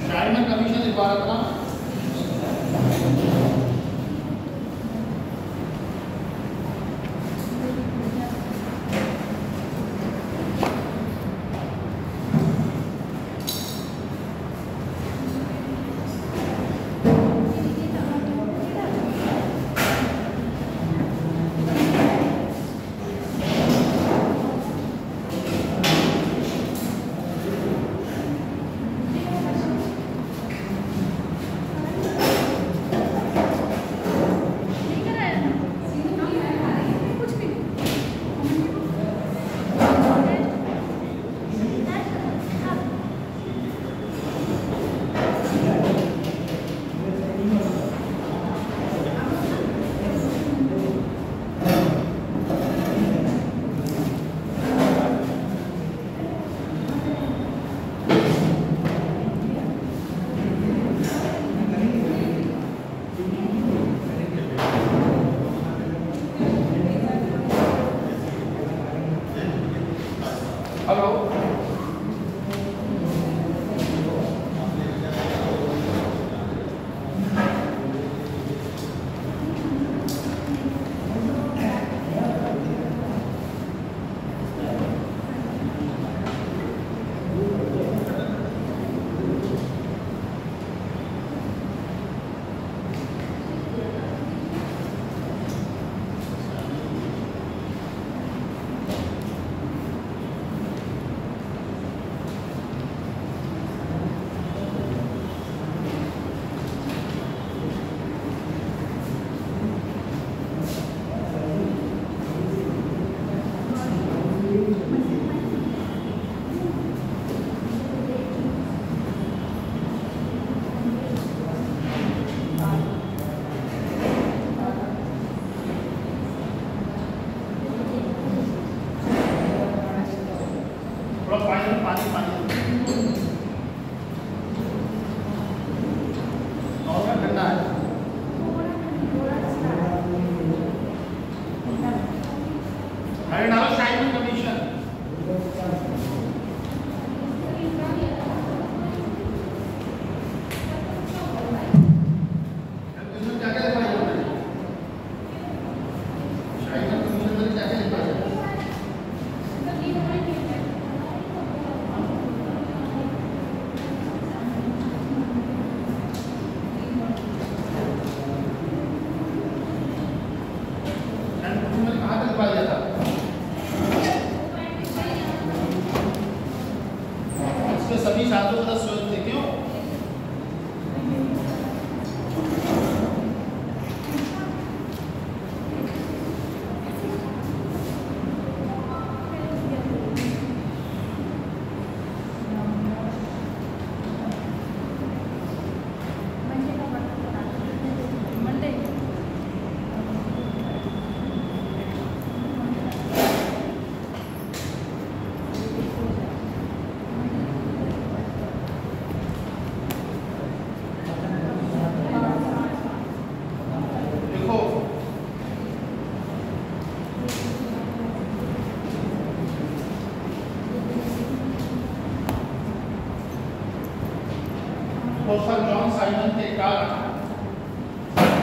Shaiman commission लिखवा रहा था। हेलो पानी और ठंडा है। अरे डालो शाइमन कमीशन। इसमें क्या क्या लिखा है? शाइमन कमीशन में क्या क्या लिखा है? सभी छात्रों का स्वयं थे क्यों? प्रोफेसर जॉन साइमन के कारण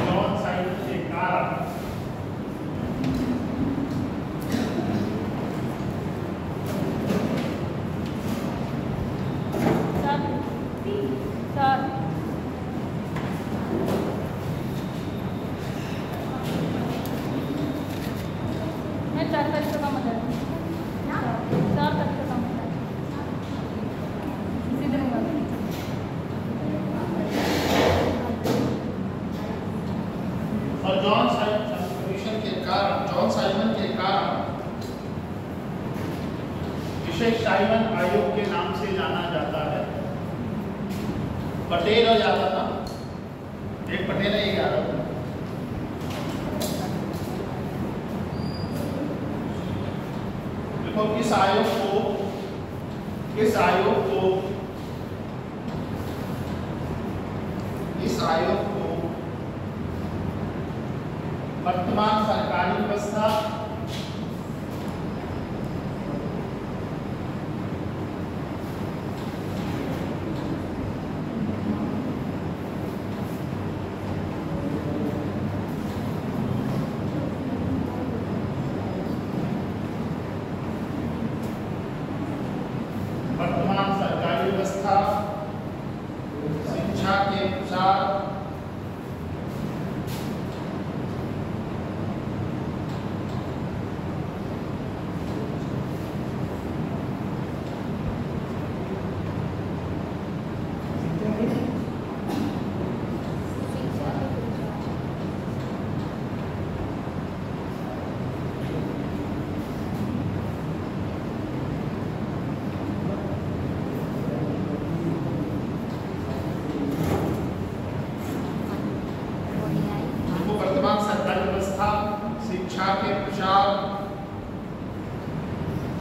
जॉन साइमन के कारण विशेष साइमन आयोग के नाम से जाना जाता है। पटेल हो जाता था, एक पटेल है, एक यादव था। देखो इस आयोग को वर्तमान सरकारी व्यवस्था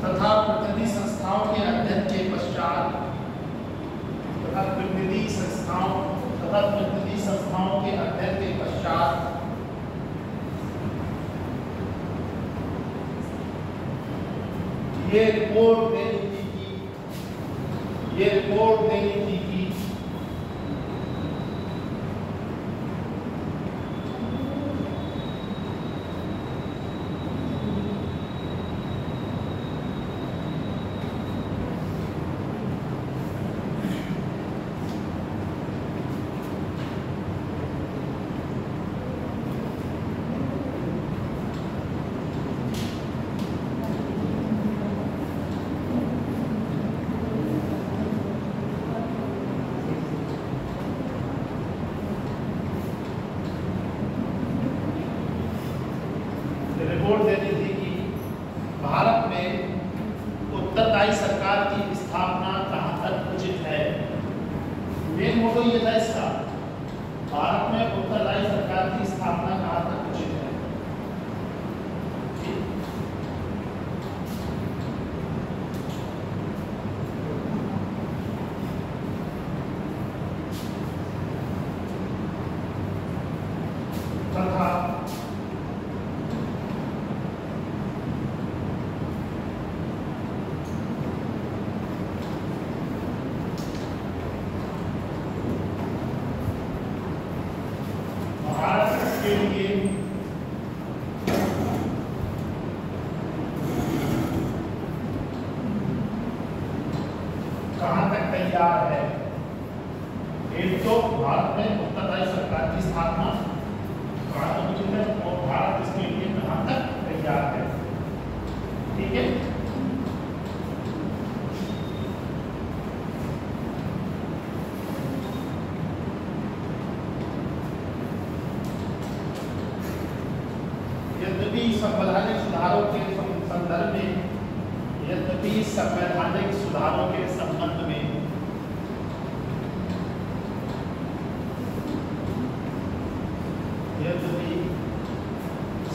तथा प्रतिनिधि संस्थाओं के अध्ययन के पश्चात प्रतिनिधि संस्थाओं के अध्ययन के पश्चात ये रिपोर्ट देनी थी कि भारत में उत्तरदायी सरकार की स्थापना कहाँ तक उचित है। मेन मोटो ये था इसका, भारत में उत्तरदायी सरकार की स्थापना कहाँ तक उचित है। तथा के लिए कहां तक तैयार है। एक तो भारत में उत्तरदायी सरकार की स्थापना कहां तक उचित है और भारत इसके लिए कहां तक तैयार है। ठीक है, संवैधानिक सुधारों के संदर्भ में संवैधानिक सुधारों के संबंध में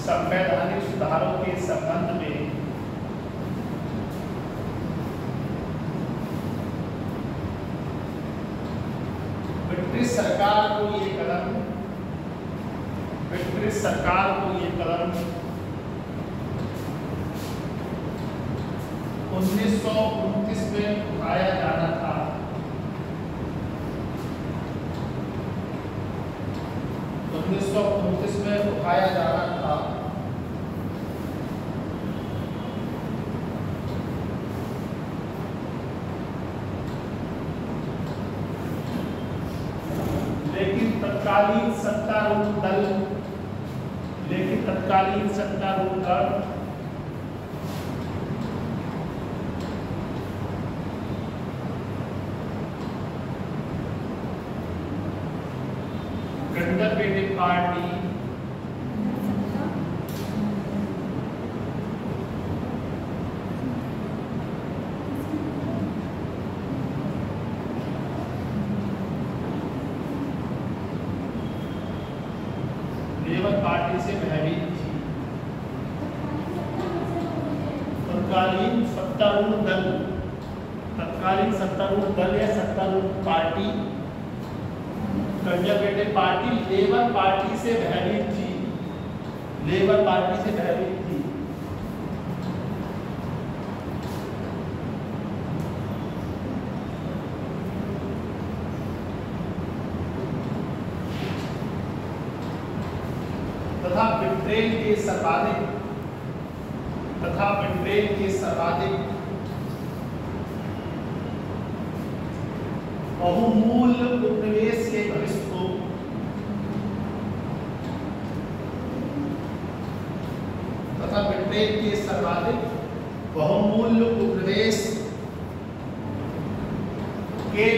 संवैधानिक सुधारों के संबंध में ब्रिटिश सरकार को ये कदम 1929 में उठाया जाना था। लेकिन तत्कालीन सत्तारूढ़ दल कंजर्वेटिव पार्टी लेबर पार्टी से भयभीत थी। तत्कालीन सत्तारूढ़ दल या सत्तारूढ़ party conservative party labour party से भयभीत थी। तथा ब्रिटेन के सर्वाधिक बहुमूल्य उपनिवेश के भविष्य को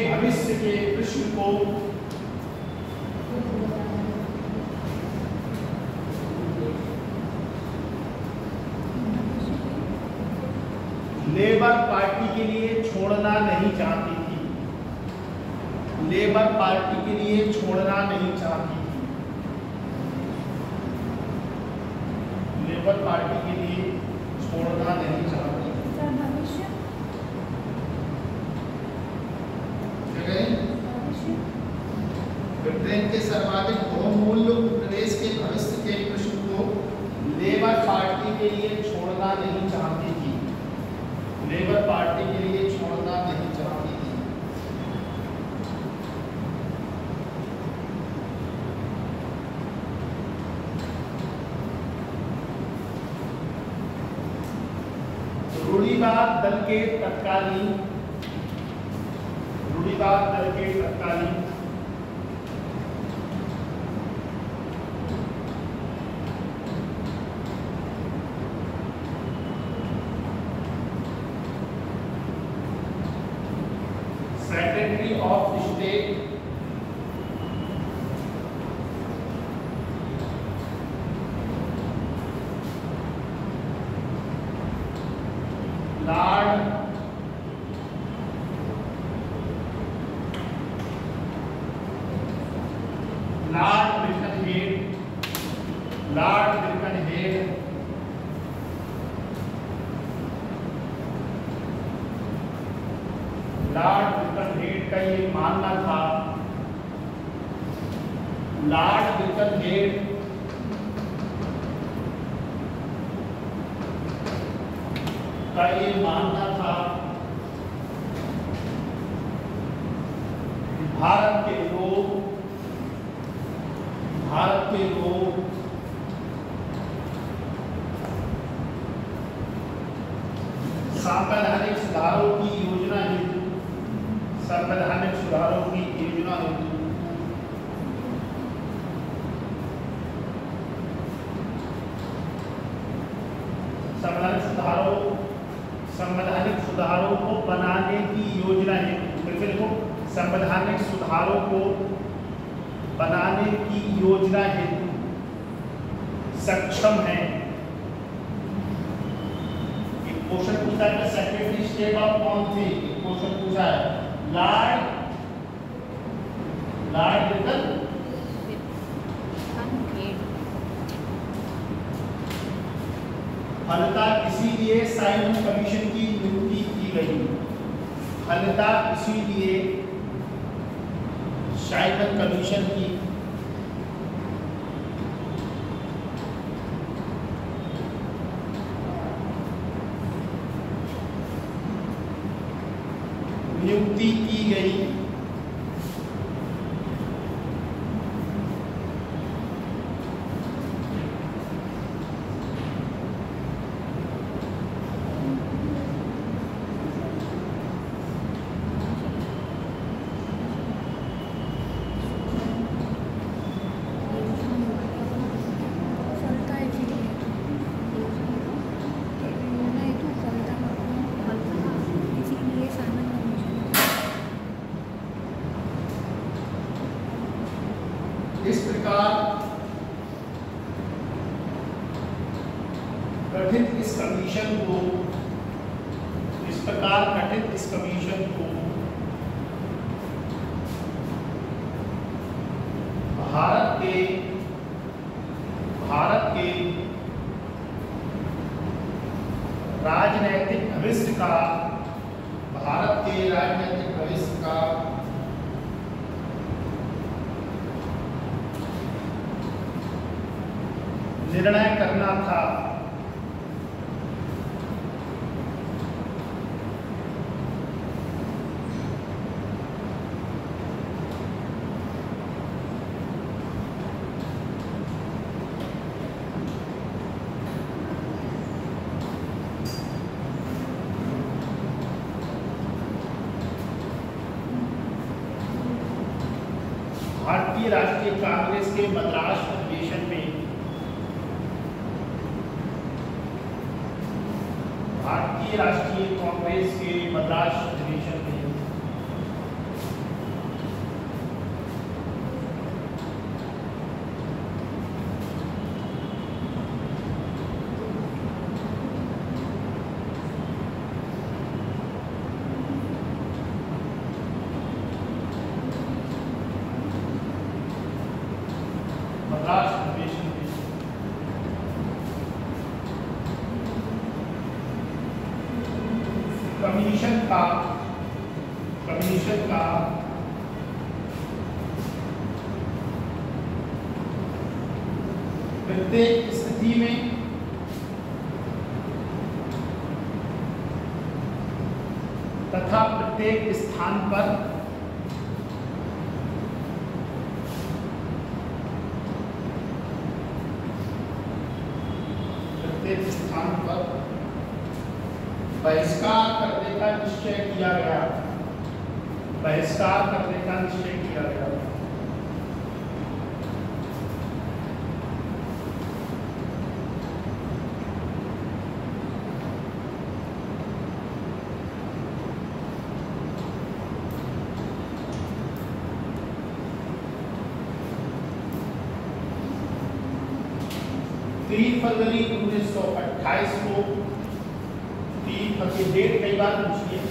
भविष्य के प्रश्न को लेबर पार्टी के लिए छोड़ना नहीं चाहती थी। लेबर पार्टी के लिए छोड़ना नहीं चाहती थी। लेबर पार्टी के लिए छोड़ना नहीं चाहती थी। छोड़ना नहीं चाहती थी, लेबर पार्टी के लिए छोड़ना नहीं चाहती थी। रूढ़िवाद दल के तत्कालीन सेक्रेटरी ऑफ स्टेट लॉर्ड बिकनहेड का ये मानना था, लॉर्ड बिकनहेड का ये मानना था भारत के लोग सांवैधानिक सुधारों की योजना हेतु संवैधानिक सुधारों की योजना हेतु संवैधानिक सुधारों को बनाने की योजना हेतु, फिर से देखो, संवैधानिक सुधारों को बनाने की योजना हेतु सक्षम है। क्वेश्चन पूछा है सेक्रेटरी स्टेट ऑफ कौन थी, क्वेश्चन पूछा है लॉर्ड बिकनहेड। फलतः इसीलिए साइमन कमीशन की नियुक्ति की गई, फलतः इसीलिए साइमन कमीशन की नियुक्ति की गई। इस प्रकार गठित इस कमीशन को भारत के राजनैतिक भविष्य का निर्णय करना था। भारतीय राष्ट्रीय कांग्रेस के मद्रास अधिवेशन में भारतीय राष्ट्रीय कांग्रेस के मद्रास अधिवेशन में कमीशन का प्रत्येक स्थिति में तथा प्रत्येक स्थान पर बहिष्कार करने का निश्चय किया गया। बहिष्कार करने का निश्चय किया गया। फरवरी 1928 को 3 फरवरी डेट कई बार पूछी है।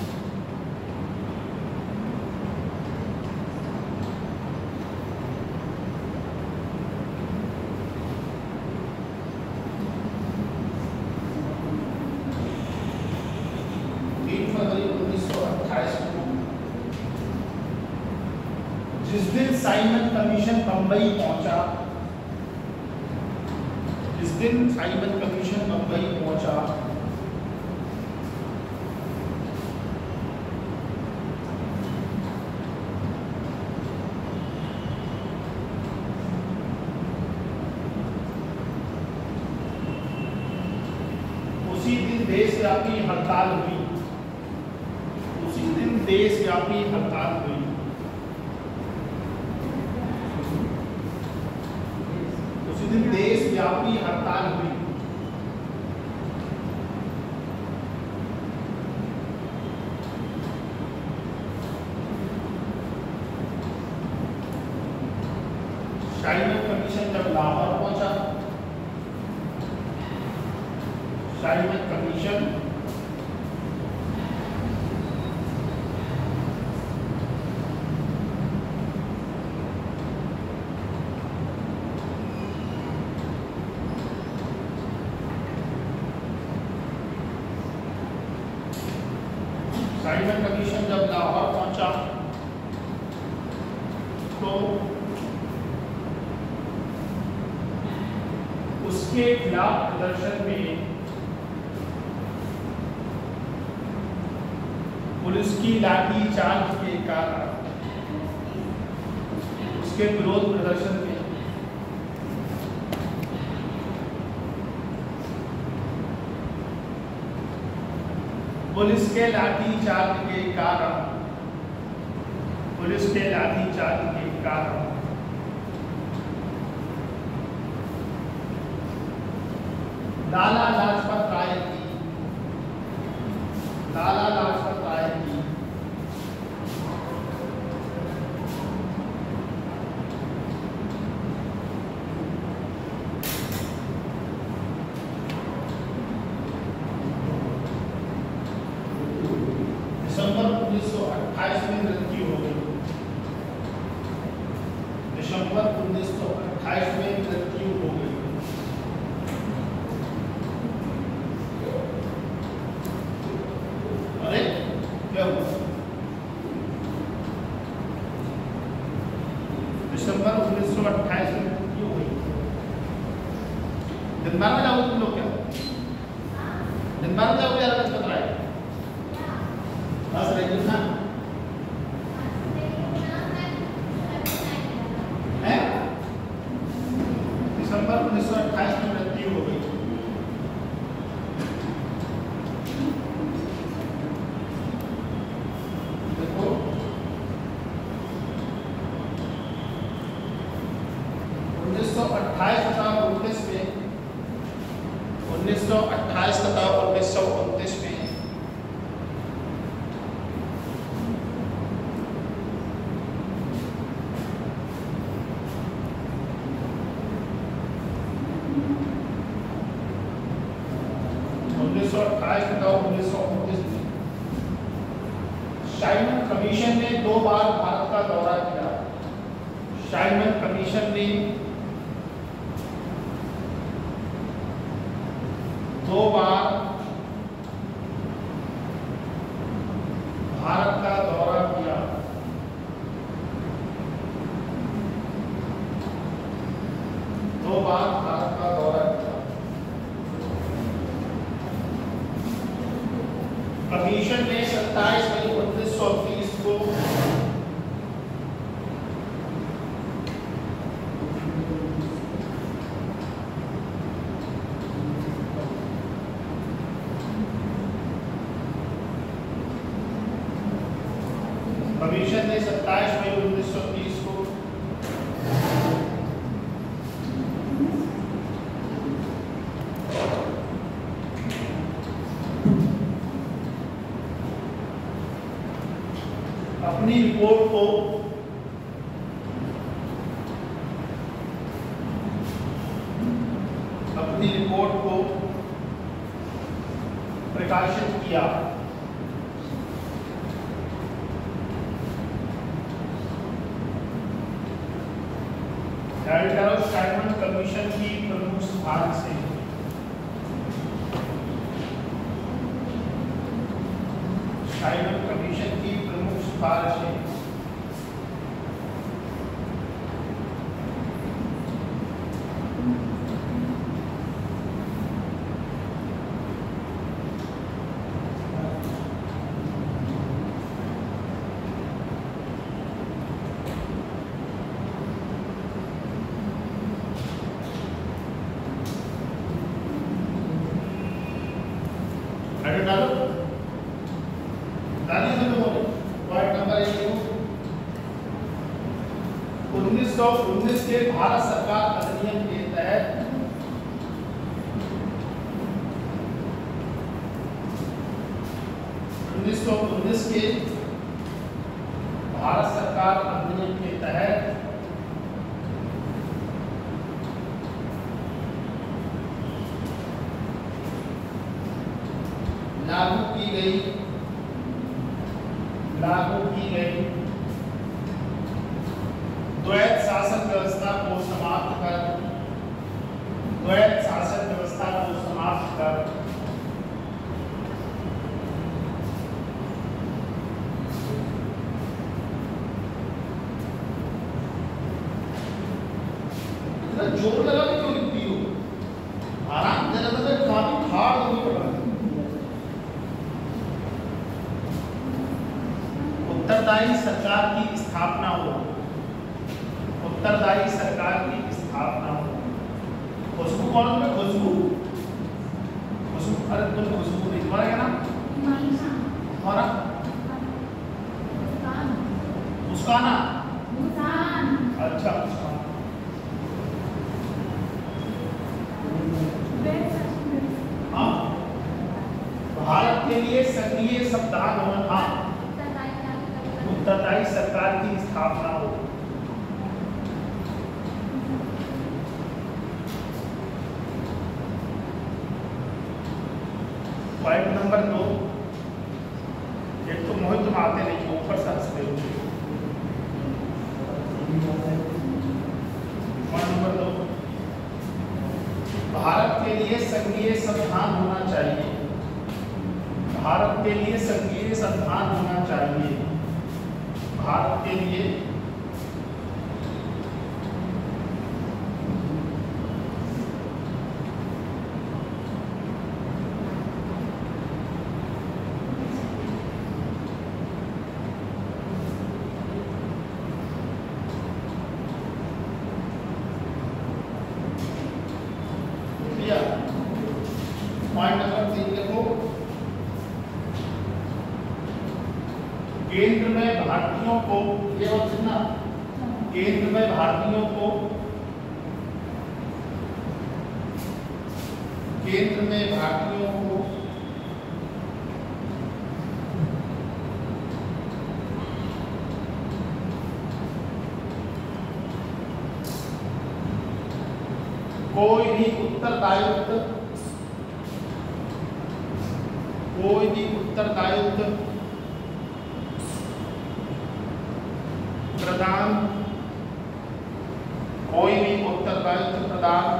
फरवरी 1928 को जिस दिन साइमन कमीशन बंबई पहुंचा, जिस दिन साइमन कमीशन बंबई पहुंचा, उसी दिन देशव्यापी हड़ताल हुई। उसी दिन देशव्यापी हड़ताल हुई। उसी दिन देशव्यापी हड़ताल हुई। साइमन कमीशन जब लाहौर पहुंचा, साइमन कमीशन साइमन कमीशन जब लाहौर पहुंचा तो उसके खिलाफ प्रदर्शन में पुलिस की लाठीचार्ज के कारण, उसके विरोध प्रदर्शन में पुलिस के लाठीचार्ज के कारण, पुलिस के लाठीचार्ज के कारण लाला लाजपत राय की, लाला लाजपत राय की दिसंबर 1928 में मृत्यु हो गई। दिसंबर 1928 में मृत्यु हो गई। अरे क्या हुआ? दिसंबर 1928 में मृत्यु हुई। दिन भर में जाओगे तुम लोग क्या? दिन भर में जाओगे यार बता रहा है। बस रहेगी ना? है? दिसंबर 1928 में मृत्यु हो गई। देखो 1928 तथा 19 में 1928 तथा 1929 में साइमन कमीशन ने 2 बार भारत का दौरा किया। साइमन कमीशन ने 2 बार भारत का दौरा किया। दो बार भारत का दौरा किया। कमीशन ने 27 मई 1930 को कमीशन ने 27 मई 1930 को अपनी रिपोर्ट को प्रकाशित किया। साइमन कमीशन की प्रमुख सिफारिश से साइमन कमीशन की प्रमुख सिफारिश है। उन्नीस के भारत सरकार अधिनियम के तहत उन्नीस के भारत सरकार अधिनियम के तहत लागू की गई द्वैत शासन व्यवस्था को समाप्त कर इतना जोर लगा के क्यों लिखती हो? आराम से लगा तो काफी हार्ड होगी पढ़ना। उत्तरदायी सरकार की स्थापना हो। उत्तरदायी सरकार की स्थापना हो। खुशबू कौन है? खुशबू अरे तुम खुशबू नहीं, तुम्हारा क्या नाम? तुम्हारा? मुस्काना। अच्छा मुस्कान। हाँ, भारत के लिए सक्रिय संविधान होना। हाँ, उत्तरदायी सरकार की स्थापना हो। पॉइंट नंबर 2, एक तो मोहित तुम आते नहीं, ऊपर से हंसते हो। पॉइंट नंबर 2, भारत के लिए सक्रिय संविधान होना चाहिए। भारत के लिए सक्रिय संविधान होना चाहिए। भारत के लिए पॉइंट नंबर 3 देखो, केंद्र में भारतीयों को, ये बात सुनना, केंद्र में भारतीयों को कोई भी उत्तरदायित्व प्रदान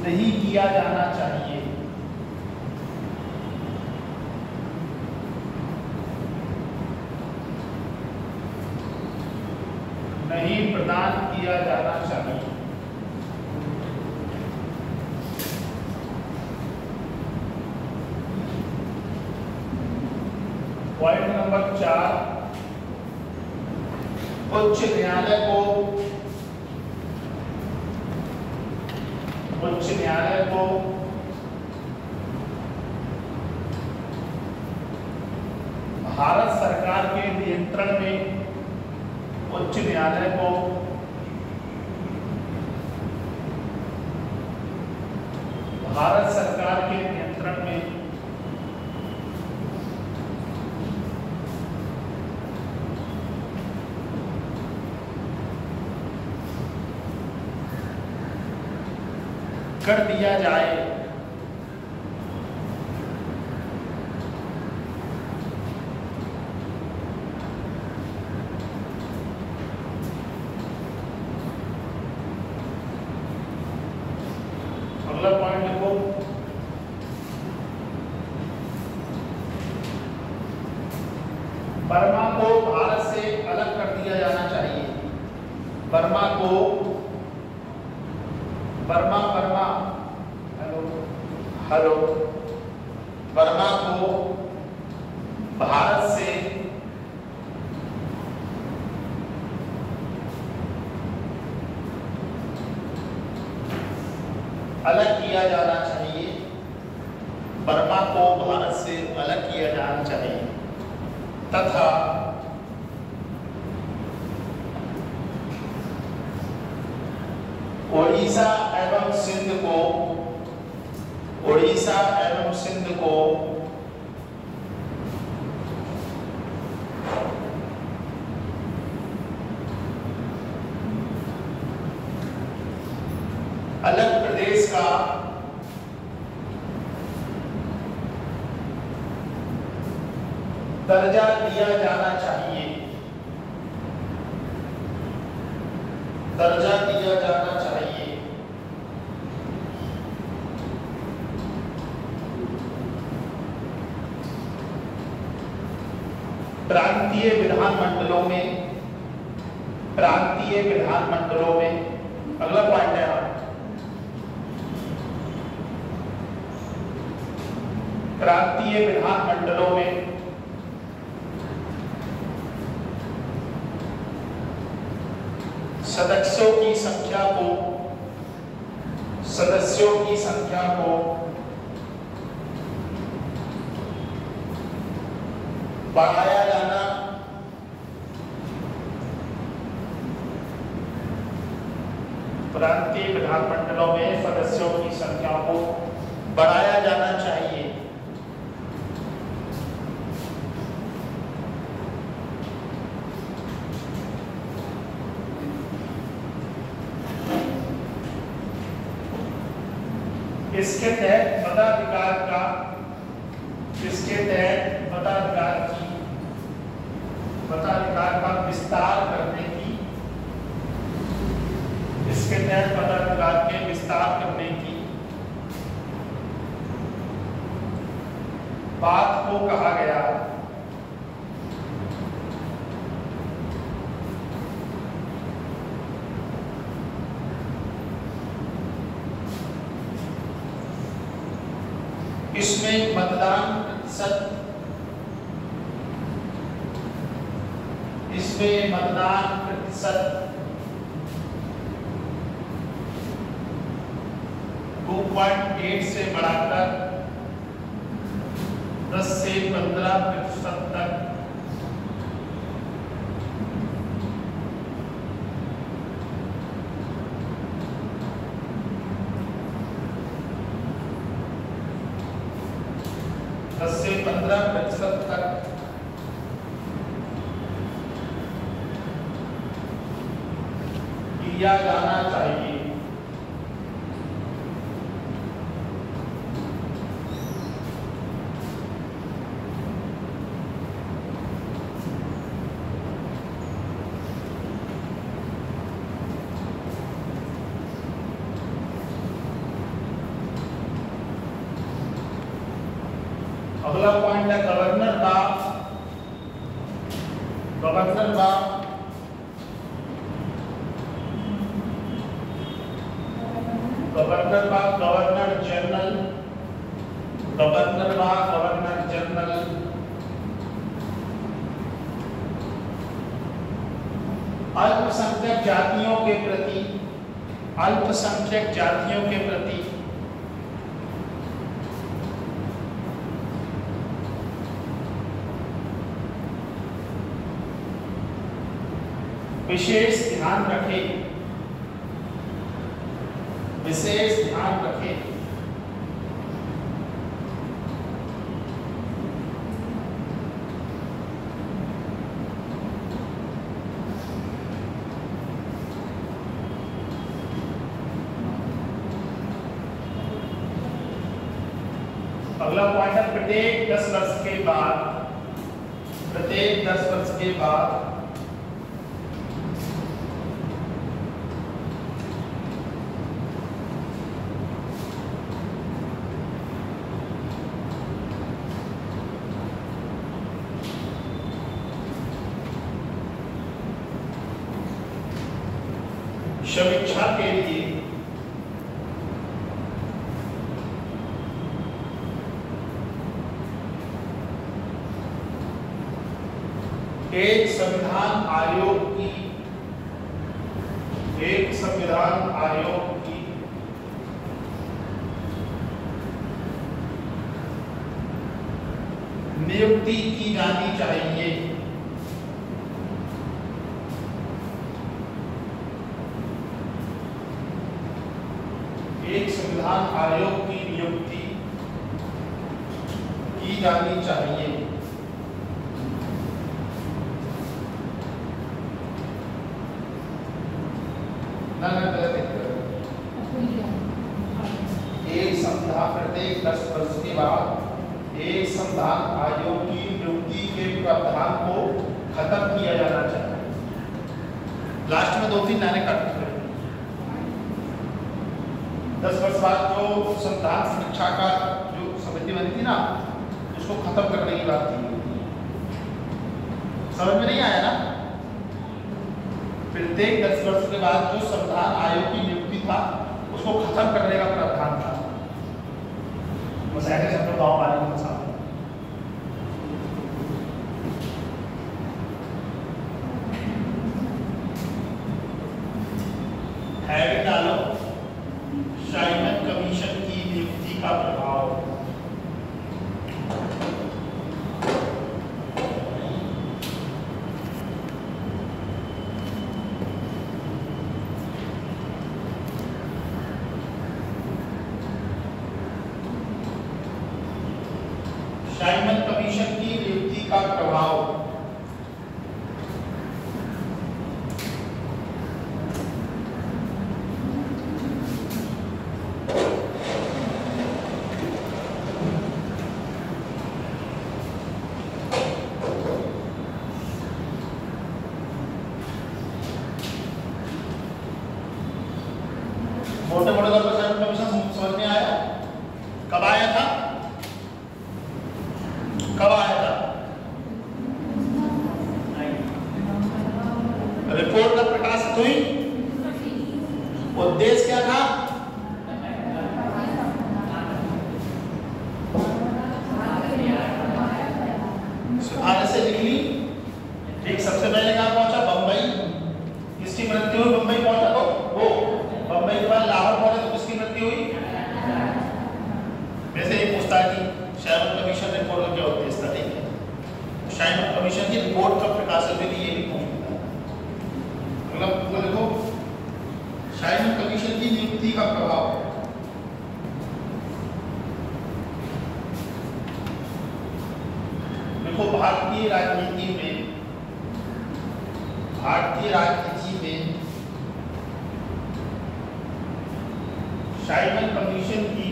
नहीं किया जाना चाहिए। नहीं प्रदान किया जाना चाहिए। पॉइंट नंबर 4, उच्च न्यायालय को भारत सरकार के नियंत्रण में उच्च न्यायालय को भारत सरकार के नियंत्रण में कर दिया जाए। अगला पॉइंट लिखो, बर्मा को भारत से अलग कर दिया जाना चाहिए। बर्मा को हेलो बर्मा को भारत से अलग किया जाना चाहिए। बर्मा को भारत से अलग किया जाना चाहिए तथा उड़ीसा एवं सिंध को अलग प्रदेश का दर्जा दिया जाना चाहिए। प्रांतीय विधानमंडलों में अगला पॉइंट है प्रांतीय विधानमंडलों में सदस्यों की संख्या को बढ़ाया जाना प्रांतीय विधानमंडलों में सदस्यों की संख्या को बढ़ाया जाना चाहिए। इसके तहत मताधिकार का विस्तार करने की बात को कहा गया। इसमें मतदान प्रतिशत 2.8 से बढ़ाकर 10 से 15% तक किया जाना चाहिए। अगला पॉइंट है गवर्नर अल्पसंख्यक जातियों के प्रति, अल्पसंख्यक जातियों के प्रति विशेष ध्यान रखे, विशेष ध्यान रखे। अगला पॉइंट है प्रत्येक 10 वर्ष के बाद, प्रत्येक 10 वर्ष के बाद समीक्षा के लिए एक संविधान आयोग की, एक संविधान आयोग की नियुक्ति की जानी चाहिए। एक संविधान आयोग की नियुक्ति की जानी चाहिए। एक संविधान प्रत्येक 10 वर्ष के बाद एक संविधान आयोग की नियुक्ति के प्रावधान को खत्म किया जाना चाहिए। लास्ट में 2-3 लाइनें काट दी। 10 वर्ष बाद जो संविधान समीक्षा का जो समिति बनी थी ना, उसको खत्म करने की बात थी। समझ में नहीं आया ना? प्रत्येक 10 वर्ष के बाद जो संविधान आयोग की नियुक्ति था, उसको खत्म करने का प्रावधान था। बस ऐसे शब्द गाँव वाले को साथ हैविंग डालो साइमन कमीशन की नियुक्ति का प्रभाव। साइमन कमीशन की नियुक्ति का प्रभाव। मोटे मोटे तौर पर साइमन कमीशन समझ में आया? कब आया था? कब आया था? रिपोर्ट जब प्रकाशित हुई, उद्देश्य क्या था? सुधार से लिख ली। ठीक, सबसे पहले कहाँ पहुंचा? बंबई। किसकी मृत्यु हुई? बंबई पहुंचा तो वो बंबई के बाद लाहौर पहुंचे तो किसकी मृत्यु हुई? वैसे ही पूछता है कि साइमन कमीशन रिपोर्ट का क्या उद्देश्य था? ठीक है, साइमन कमीशन की रिपोर्ट कब प्रकाशित हुई, ये भी पूछता है। मतलब देखो, साइमन कमीशन की नियुक्ति का प्रभाव। देखो, भारतीय राजनीति में, भारतीय राजनीति में साइमन कमीशन की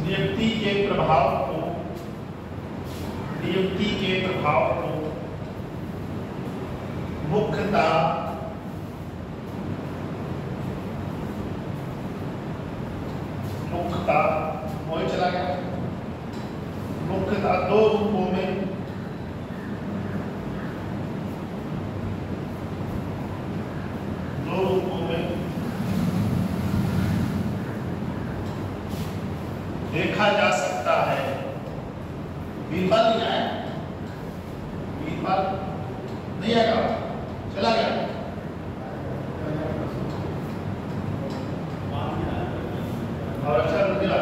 नियुक्ति के प्रभाव को मुख्यतः वही चला गया। मुख्यतः 2 रूपों में देखा जा सकता है। बीरबल नहीं आया, बीरबल नहीं आएगा, चला गया। और अच्छा रुक गया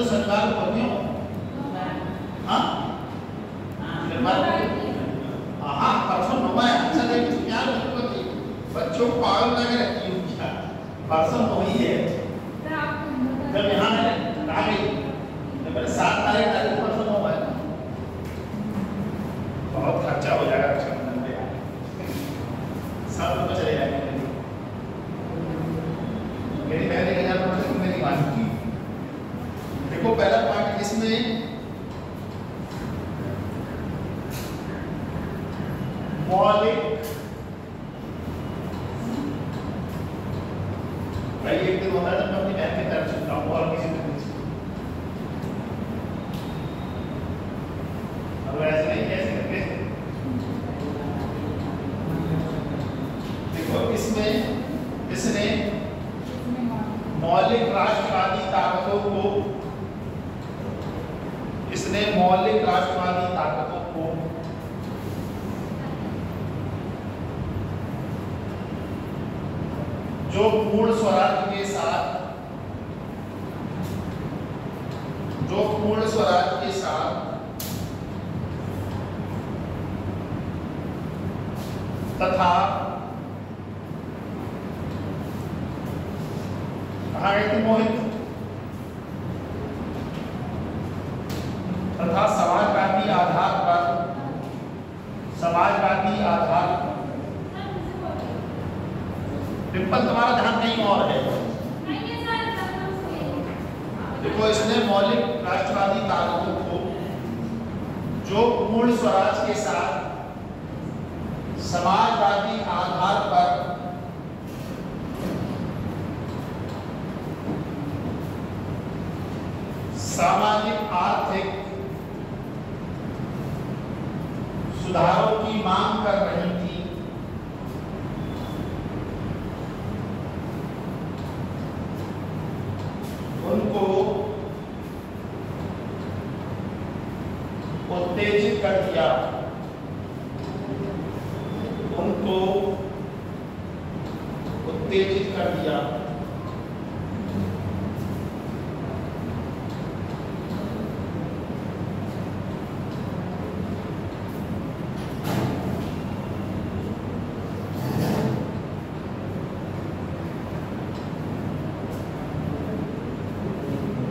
सरकार को क्यों? हाँ हाँ परसों नवा है। अच्छा देखिए क्या बच्चों को पागल लगे रहती हूँ क्या? परसों वही है जब यहाँ आ गई मेरे 7 तारीख परसों नवा है। बहुत खर्चा हो जाएगा रक्षाबंधन पे, सब लोग चले जाएंगे। मेरी बहन 1000 रुपये से मेरी बात की। देखो पहला पार्ट इसमें मौलिक, भाई एक दिन होता है जब मैं अपनी बहन की तरफ चलता हूँ और किसी तरह से, अब ऐसे नहीं कैसे करके देखो इसमें इसने मौलिक राष्ट्रवादी ताकतों को, इसने मौलिक राष्ट्रवादी ताकतों को जो पूर्ण स्वराज के साथ, जो पूर्ण स्वराज के साथ तथा मोहित तथा समाजवादी आधार पर, समाजवादी आधार पर, डिम्पल तुम्हारा ध्यान कहीं और है। देखो इसने मौलिक राष्ट्रवादी ताकतों को जो पूर्ण स्वराज के साथ समाजवादी आधार पर सामाजिक आर्थिक सुधारों की मांग कर रही थी, उनको उत्तेजित कर दिया, उनको उत्तेजित कर दिया।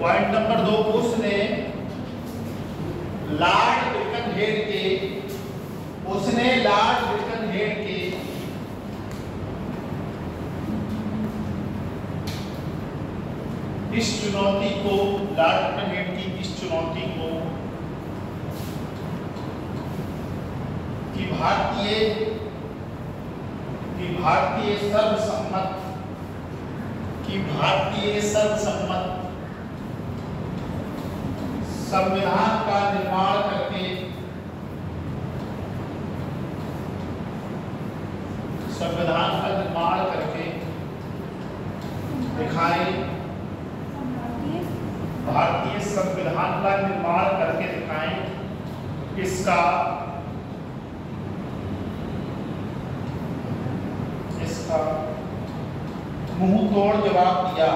पॉइंट नंबर 2, उसने लॉर्ड बिकनहेड के, उसने लॉर्ड बिकनहेड के इस चुनौती को, लॉर्ड बिकनहेड की इस चुनौती को कि भारतीय सर्वसम्मत संविधान का निर्माण करके, संविधान का निर्माण करके दिखाएं, भारतीय संविधान का निर्माण करके दिखाएं। इसका मुंह तोड़ जवाब दिया,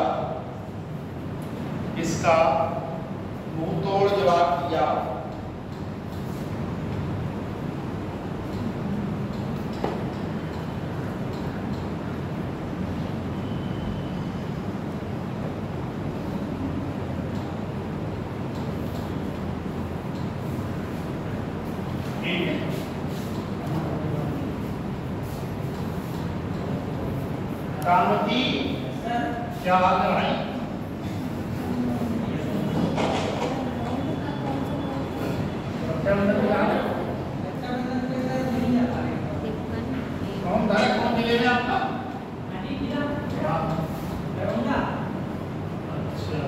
इसका मुंह तोड़ जवाब दिया। कामती क्या हाल है भाई? कौन मिले आपका? अच्छा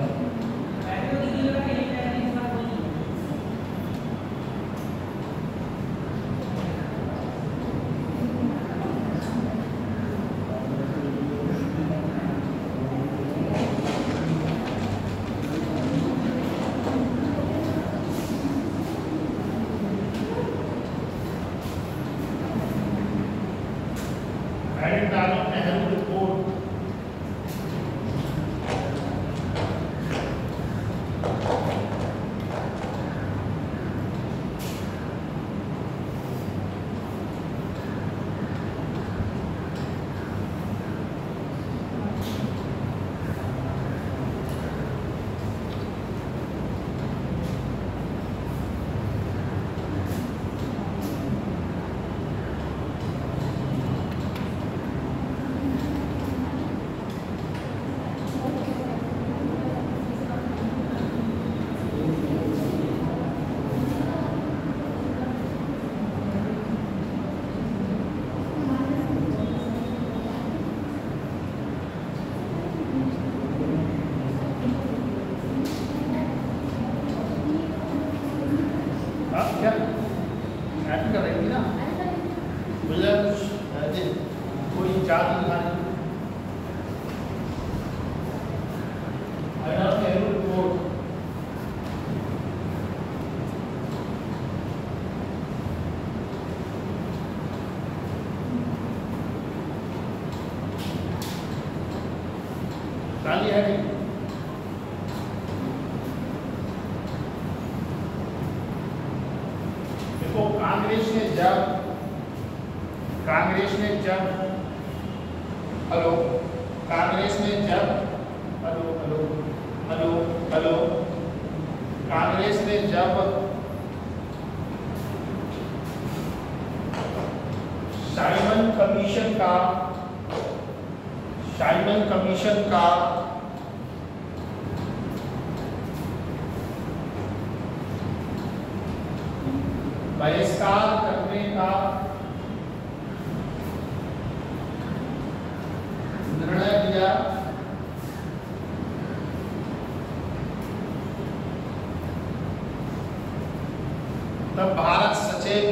हेडिंग डालो नेहरू रिपोर्ट। क्या एक्टिंग कर रही थी ना मुझे कोई चार दिखा रही रिपोर्ट। काली है कांग्रेस ने जब हेलो कांग्रेस ने जब hello hello hello hello Congress ने जब साइमन कमीशन का बहिष्कार करने का निर्णय लिया, तब भारत सचिव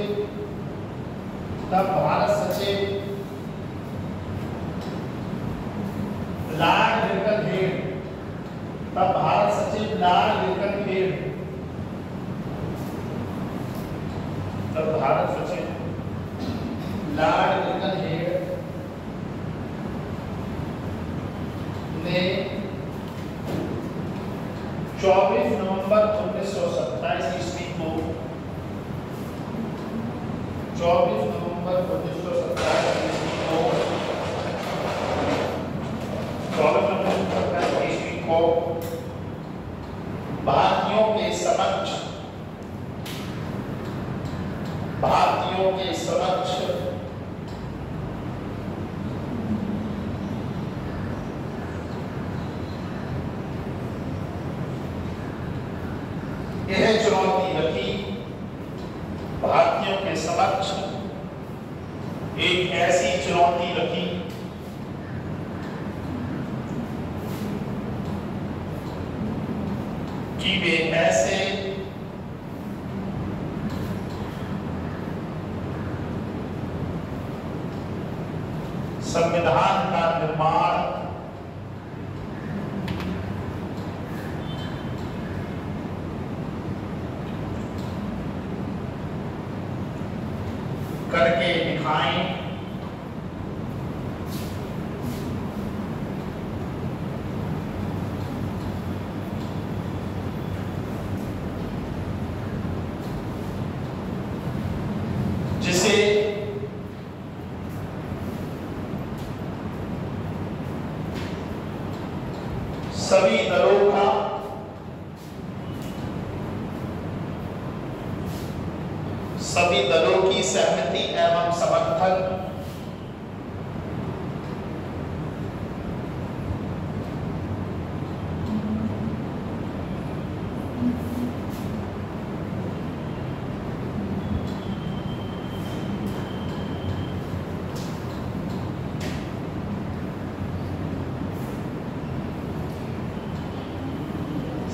लॉर्ड लिंकनहेड ने 24 नवंबर 1927 ईस्वी को 24 नवंबर 1927 ईस्वी को भारतीयों के समक्ष यह चुनौती रखी, भारतीयों के समक्ष एक ऐसी चुनौती रखी कि वे ऐसे संविधान का निर्माण करके दिखाएं जिसे सभी दलों की सहमति एवं समर्थन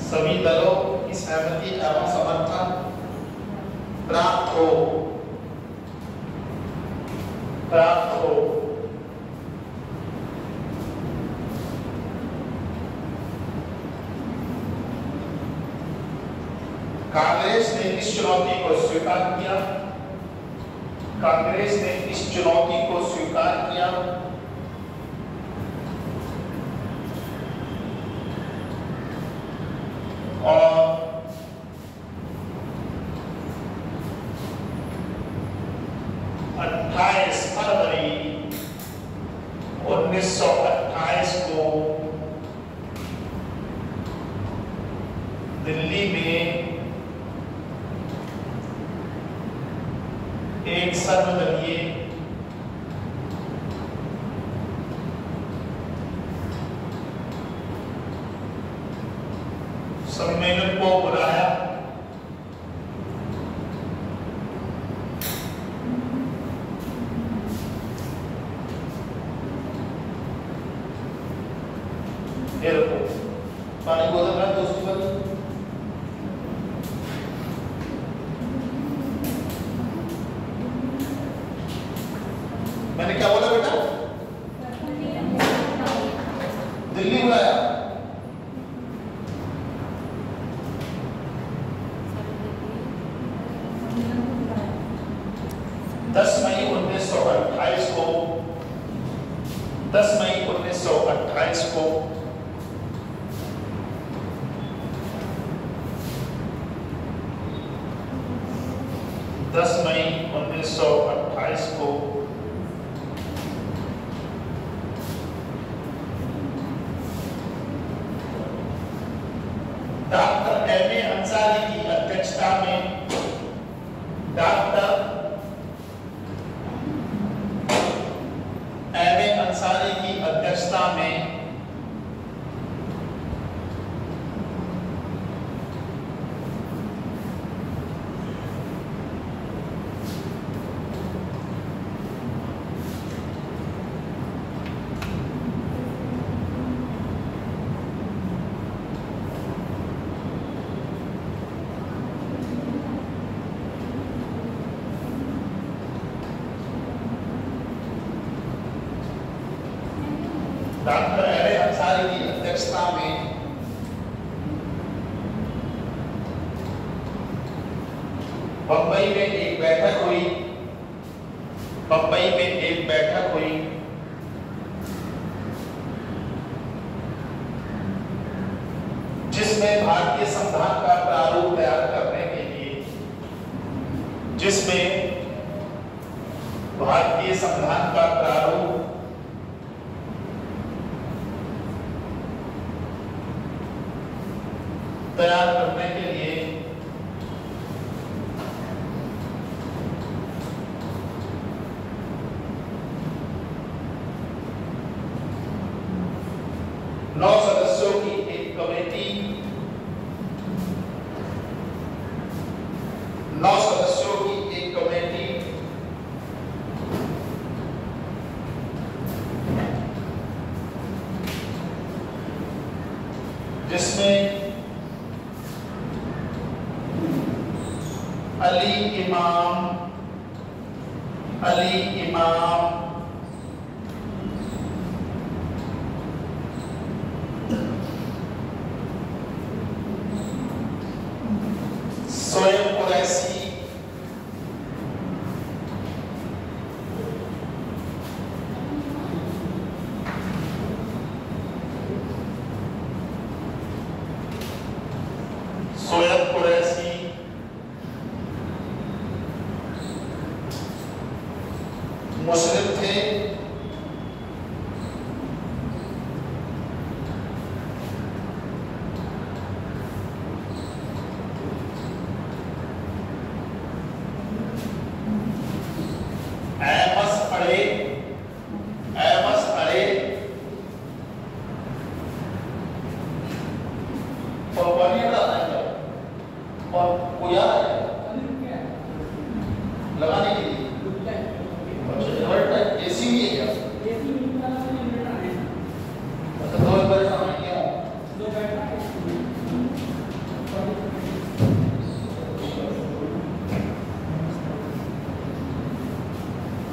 सभी दलों की सहमति एवं समर्थन प्राप्त हो कांग्रेस ने इस चुनौती को स्वीकार किया। फरवरी 1928 को दिल्ली में एक सर्वदलीय सम्मेलन को बुलाया। पानी बोतल रहा दोस्तों वाली। मैंने क्या बोला बेटा? दिल्ली बुलाया। 10 मई 1928 को 10 मई 1928 को डॉक्टर एम.ए. अंसारी की अध्यक्षता में डॉक्टर एम.ए. अंसारी की अध्यक्षता में डॉक्टर एम.ए. अंसारी की अध्यक्षता में बंबई में एक बैठक हुई। जिसमें भारतीय संविधान का प्रारूप तैयार करने के लिए नौ सदस्यों की एक कमेटी जिसमें अली इमाम सोएब कुरैशी, मुस्लिम थे। लगाने के लिए एसी भी है क्या?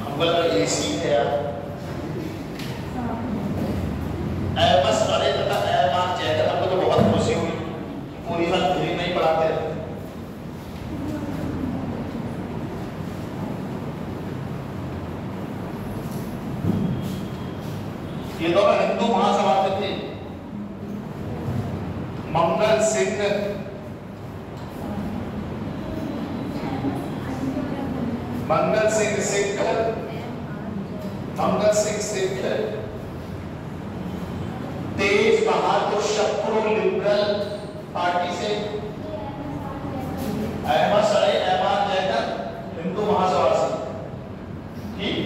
हमको लगा एसी है यार। बस अरे तथा मार्क चेक हमको तो बहुत खुशी हुई, पूरी बात फ्री नहीं पढ़ाते। ये दोनों हिंदू महासभा में थे। मंगल सिंह सिक्ख मंगल सिंह तेज बहादुर शत्रु लिबरल पार्टी से, अहमद सरे अहमद जैकब हिंदू महासभा से। ठीक,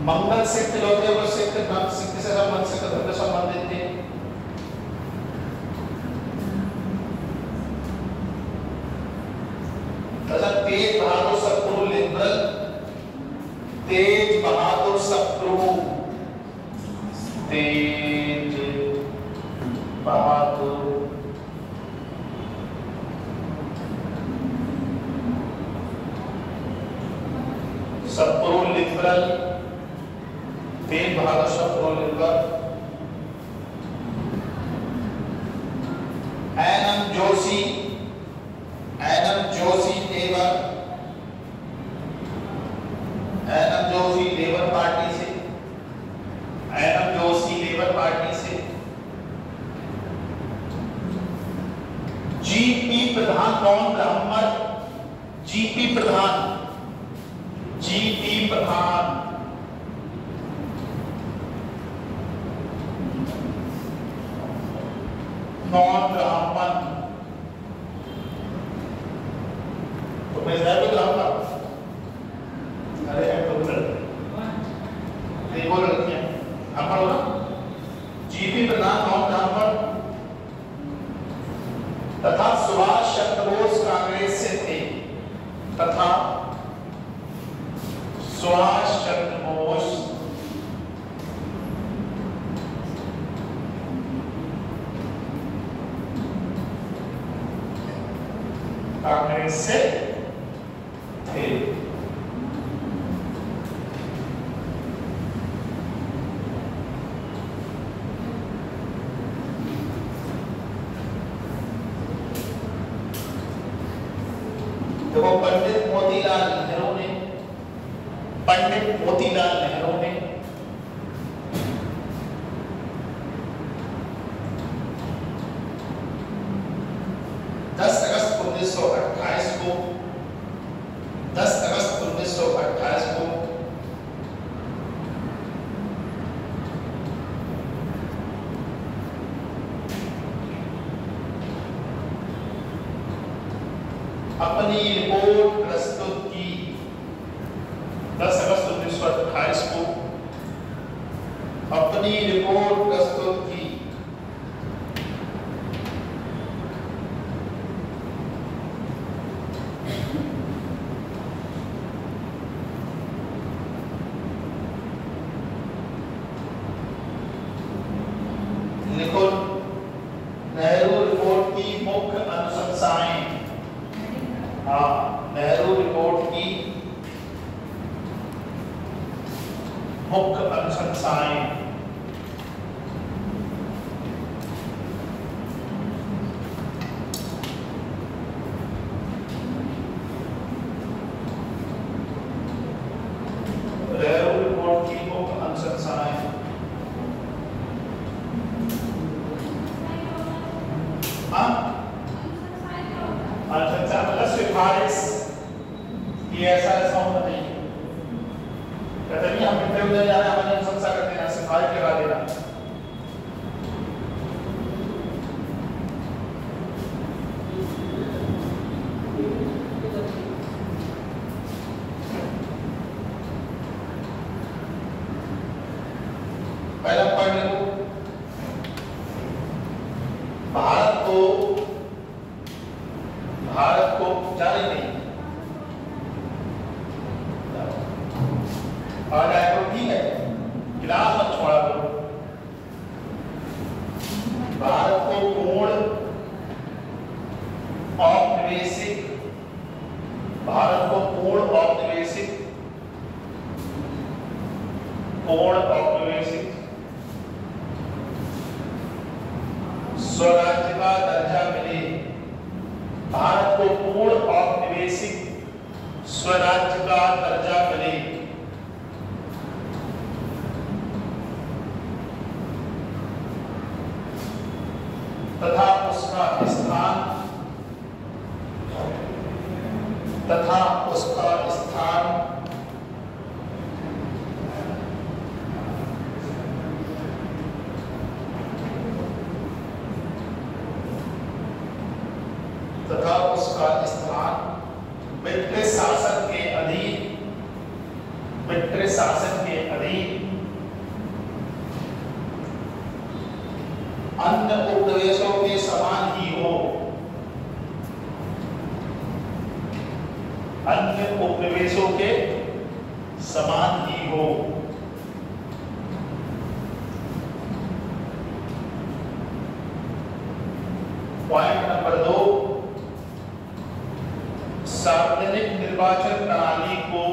मंगल सिंह तिलोते वो सिख धर्म सिख से संबंध सिख धर्म से संबंधित थे। तेज बहादुर शत्रु लिबरल, तेज बहादुर शत्रु, तेज बहादुर शत्रु लिबरल, तेज बहादुर शत्रु liberal. NM Joshi, NM Joshi labour, NM Joshi labour party से, एनएम जोशी लेबर पार्टी से। जीपी प्रधान कौन Brahmin? GP Pradhan, GP Pradhan non Brahmin. तो मैं जाए तो ब्राह्मण, अरे है तो बोल रखी है ब्राह्मण होना। जीपी प्रधान नॉन ब्राह्मण तथा सुभाष चंद्र बोस कांग्रेस से थे, तथा सुभाष चंद्र बोस कांग्रेस से थे। देखो पंडित मोतीलाल नेहरू ने, पंडित मोतीलाल नेहरू ने अगस्त 1928 को 10 अगस्त 1928 को अपनी रिपोर्ट प्रस्तुत की। 10 अगस्त 1928 को अपनी रिपोर्ट प्रस्तुत की। लिखो नेहरू रिपोर्ट की मुख्य अनुशंसाएं। हाँ, नेहरू रिपोर्ट की मुख्य अनुशंसाएं। नेहरू रिपोर्ट की मुख्य अनुशंसाएं। अनुशंसा मतलब सिफारिश कि ऐसा ऐसा होना चाहिए। कहते नहीं हम इधर उधर जा रहे हैं, हमारी अनुशंसा कर देना, सिफारिश लगा देना। पहला पढ़ लो। भारत को जाने नहीं आ जाए तो ठीक है, गिलास मत छोड़ा करो। भारत को पूर्ण औपनिवेशिक, भारत को पूर्ण औपनिवेशिक, पूर्ण औपनिवेशिक स्वराज्य का दर्जा मिले। भारत को पूर्ण औपनिवेशिक स्वराज्य का दर्जा मिले तथा उसका स्थान शासन के अधीन अन्य उपनिवेशों के समान ही हो, अन्य उपनिवेशों के समान ही हो। पॉइंट नंबर 2, सार्वजनिक निर्वाचन प्रणाली को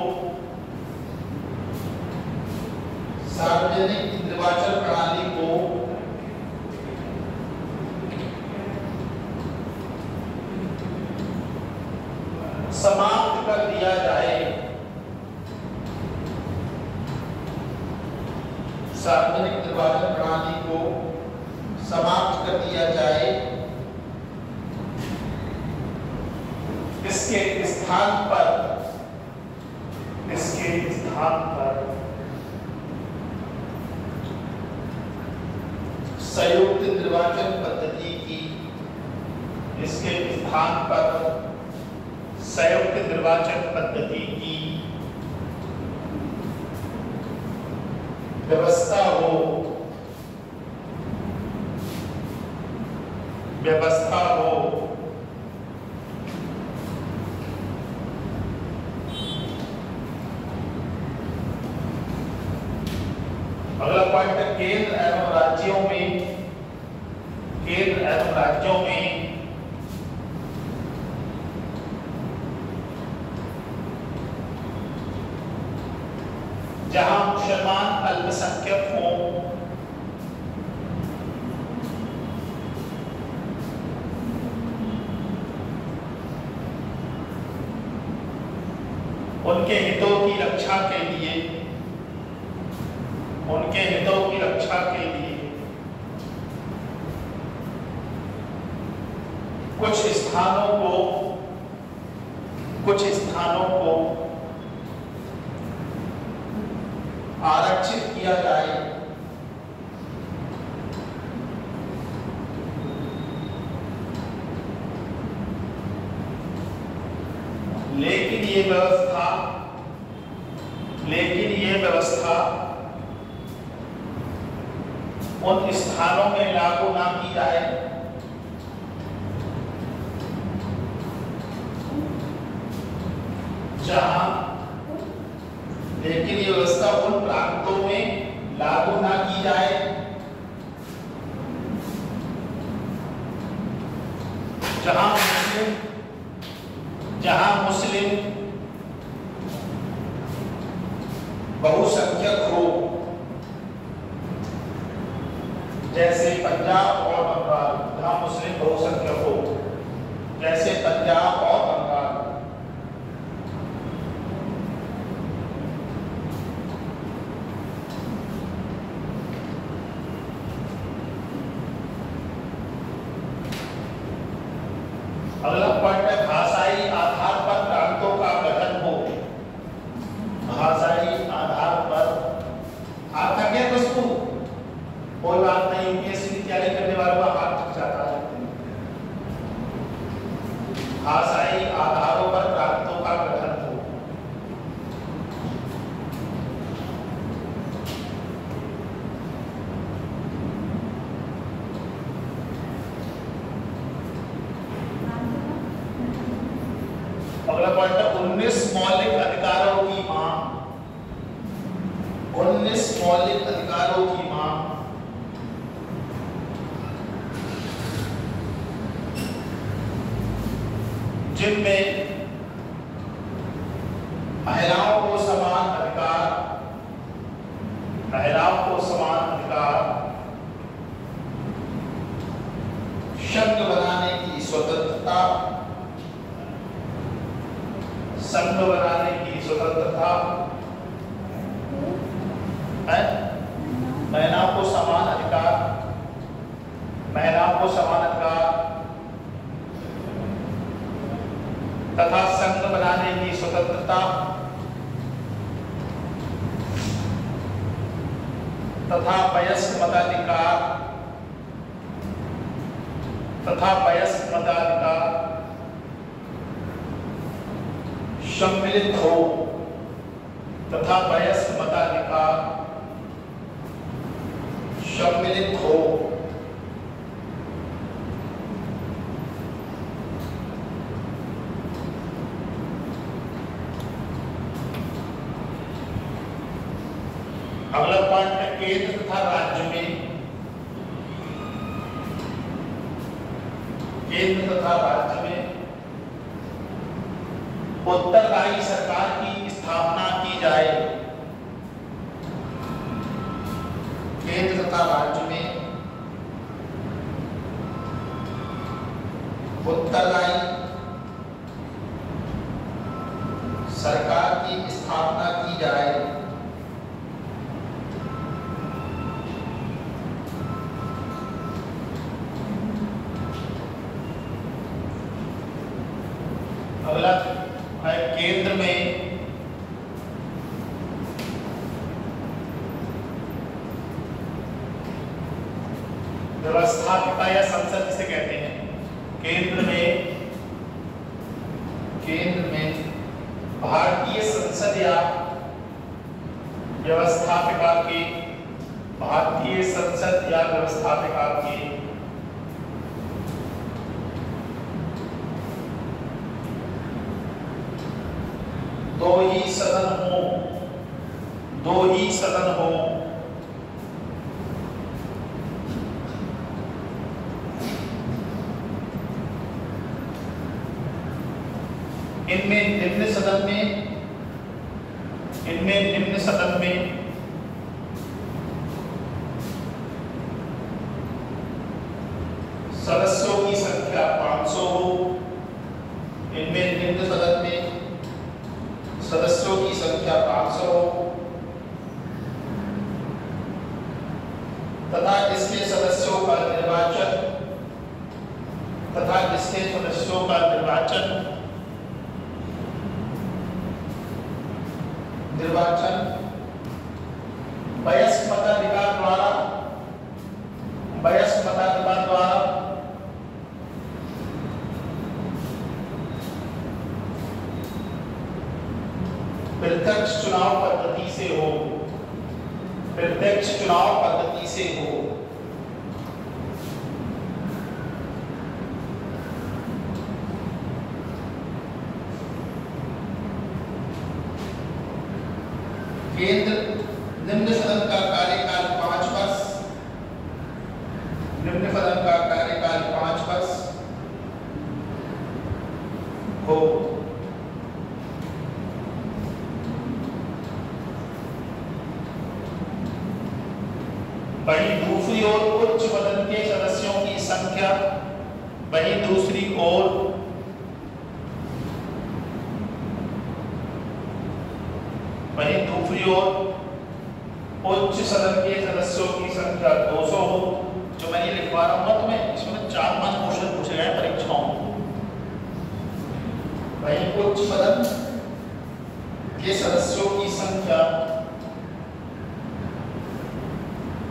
समाप्त कर दिया जाए। सार्वजनिक निर्वाचन प्रणाली को समाप्त कर दिया जाए। इसके स्थान पर संयुक्त निर्वाचन पद्धति की व्यवस्था हो। अगला पॉइंट है केंद्र एवं राज्यों में जहां मुसलमान अल्पसंख्यक हों, उनके हितों की रक्षा के लिए कुछ स्थानों को आरक्षित किया जाए। लेकिन ये व्यवस्था उन स्थानों में लागू ना की जाए लेकिन ये व्यवस्था उन प्रांतों में लागू ना की जाए जहां मुस्लिम बहुसंख्यक हो, जैसे पंजाब और बंगाल। जहां मुस्लिम बहुसंख्यक हो जैसे पंजाब और बंगाल। अगला पॉइंट है भाषाई आधार पर प्रांतों का गठन हो। भाषाई आधार पर हाथ थक गया दोस्तों, कोई बात नहीं, यूपीएससी की तैयारी करने वालों का हाथ थक जाता है। भाषाई आधारों पर प्रांतों का गठन हो। अगला पॉइंट है 19 मौलिक अधिकारों की मांग। 19 मौलिक अधिकारों की मांग। जिनमें महिलाओं को समान अधिकार, संघ बनाने की स्वतंत्रता, है, महिलाओं को समान अधिकार तथा संघ बनाने की स्वतंत्रता तथा वयस्क मताधिकार सम्मिलित हो तथा वयस्क मताधिकार सम्मिलित हो। अगला पॉइंट है केंद्र तथा राज्य में, केंद्र तथा राज्य में उत्तरदायी सरकार की स्थापना की जाए। केंद्र तथा राज्य में उत्तरदायी सरकार की स्थापना की जाए। अगला है केंद्र में व्यवस्थापिका या संसद जिसे कहते हैं। केंद्र में भारतीय संसद या व्यवस्थापिका के, भारतीय संसद या व्यवस्थापिका के दो ही सदन हो, इनमें निम्न सदन में सदस्यों की संख्या 500 हो। इनमें निम्न सदन में सदस्यों की संख्या 500 हो तथा इसके सदस्यों का निर्वाचन वयस्क मताधिकार द्वारा प्रत्यक्ष चुनाव पद्धति से हो। केंद्र निम्न सदन का कार्यकाल 5 वर्ष, निम्न सदन का कार्यकाल 5 वर्ष हो। वहीं दूसरी ओर उच्च सदन के सदस्यों की संख्या, वहीं दूसरी ओर उच्च सदन के सदस्यों की संख्या 200 हो। जो मैं ये लिखवा रहा हूँ तुम्हें, इसमें 4-5 क्वेश्चन पूछे गए परीक्षाओं में। वहीं उच्च सदन के सदस्यों की संख्या,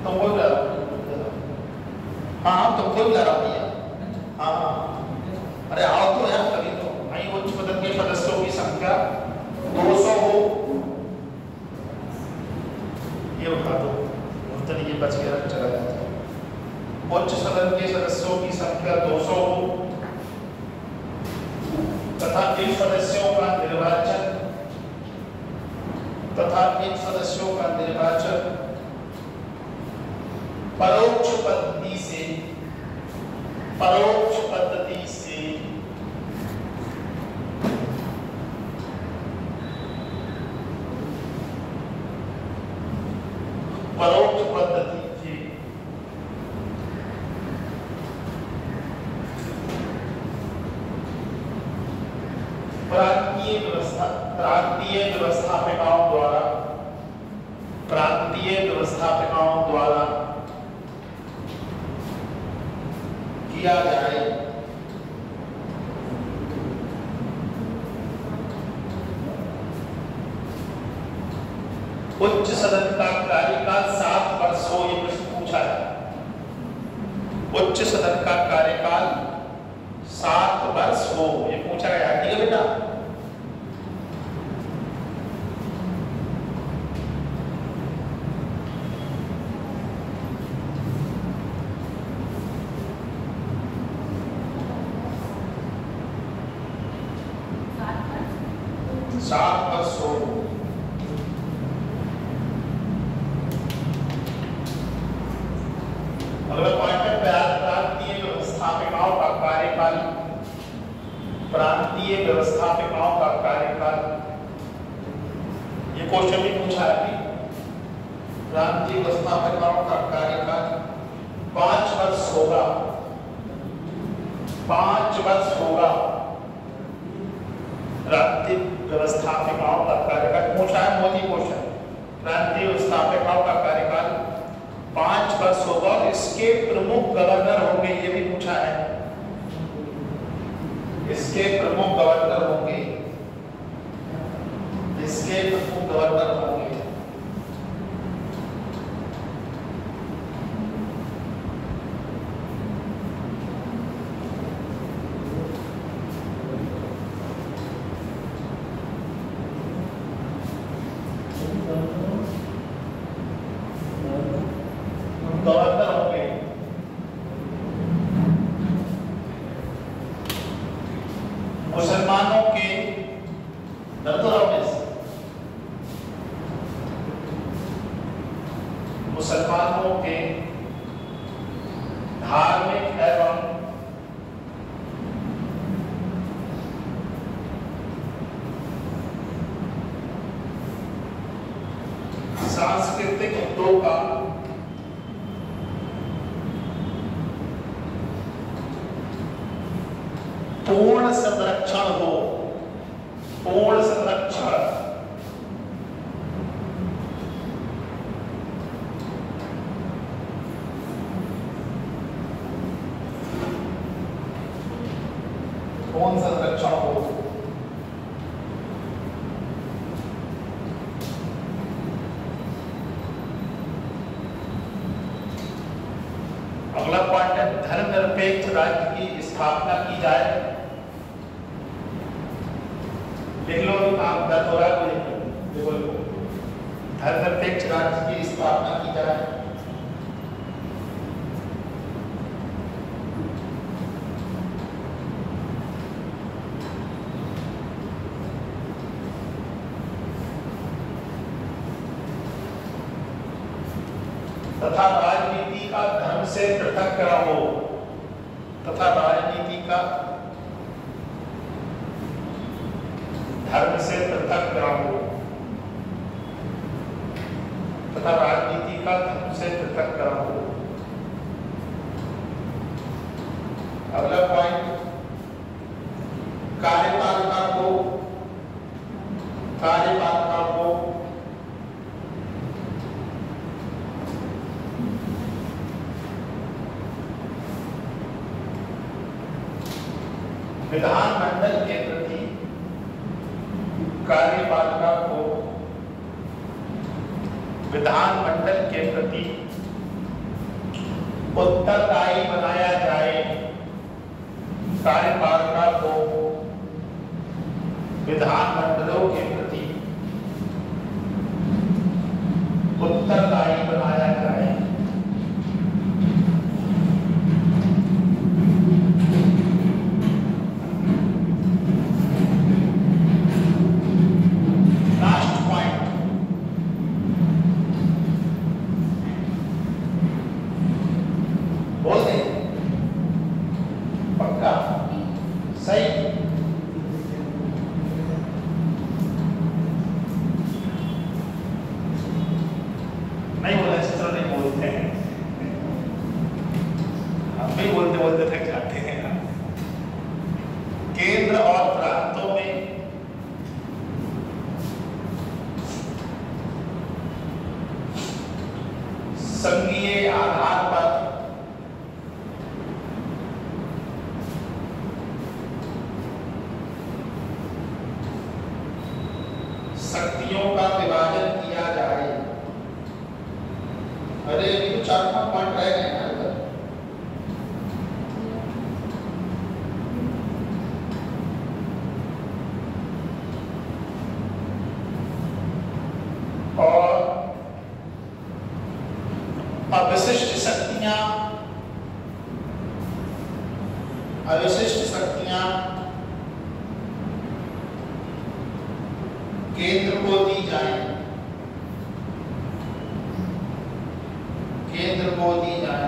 तुमको भी लगा, हाँ तुमको भी लगा दिया, हाँ अरे आओ तो यार कभी तो। वहीं उच्च सदन के सदस्यों की संख्या 200 हो, ये उठा दो, ये बच गया चला जाता है। उच्च सदन के सदस्यों की संख्या 200 हो तथा इन सदस्यों का निर्वाचन परोक्ष पद्धति से प्रांतीय व्यवस्थापिकाओं द्वारा किया जाए। उच्च सदन का कार्यकाल 7 वर्ष हो, ये प्रश्न पूछा है। उच्च सदन का कार्यकाल 7 वर्ष हो, ये पूछा गया। ठीक है बेटा, 100। अगला पॉइंट है प्रांतीय व्यवस्थापिकाओं का कार्यकाल। प्रांतीय व्यवस्थापिकाओं का कार्यकाल, ये क्वेश्चन भी पूछा है अभी। प्रांतीय व्यवस्थापिकाओं का कार्यकाल 5 वर्ष होगा। 5 वर्ष होगा प्रांतीय व्यवस्थापिकाओं का कार्यकाल। पूछा है मोदी क्वेश्चन। प्रांतीय व्यवस्थापिकाओं का कार्यकाल 5 वर्ष होगा और इसके प्रमुख गवर्नर होंगे, ये भी पूछा है। इसके प्रमुख गवर्नर होंगे, इसके प्रमुख गवर्नर होंगे। गवर्नर होंगे। मुसलमानों के मुसलमानों के धार्मिक एवं सांस्कृतिक मुद्दों का पूर्ण संरक्षण हो। पूर्ण संरक्षण। पूर्ण संरक्षण हो। अगला पॉइंट है धर्मनिरपेक्ष राज्य की स्थापना की जाए। लिख लो, आप दरदोरा को लिख लो। धर्मनिरपेक्ष राज्य की स्थापना की जाए। तथा राजनीति का धर्म से पृथक्करण हो। तथा राजनीति का धर्म से पृथक्करण हो। तथा राजनीति का धर्म से पृथक्करण हो। अगला पॉइंट कार्यपालिका को विधानमंडल के प्रति विधानमंडल के प्रति उत्तरदायी बनाया जाए। कार्यपालिका को विधानमंडलों के प्रति उत्तरदायी बनाया जाए। केंद्र और प्रांतों में संघीय आधार पर शक्तियों का विभाजन किया जाए। अरे अभी तो 4-5 पॉइंट रह गए हैं। अवशिष्ट शक्तियां केंद्र केंद्र को दी जाए।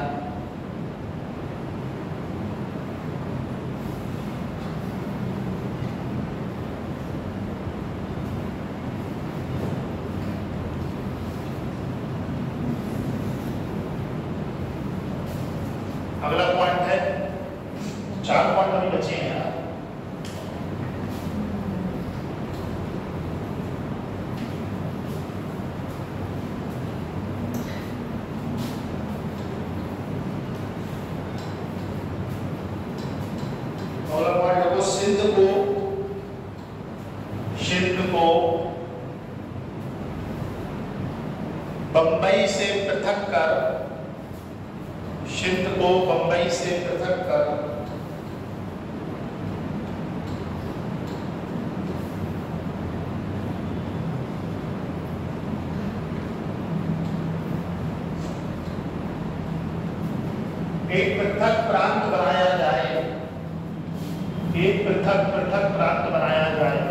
अगला पॉइंट है, 4 पॉइंट अभी बचे हैं यार। अगला पॉइंट देखो, सिंध को बंबई से पृथक कर, सिंध को बंबई से पृथक कर एक पृथक प्रांत बनाया जाए, एक पृथक प्रांत बनाया जाए।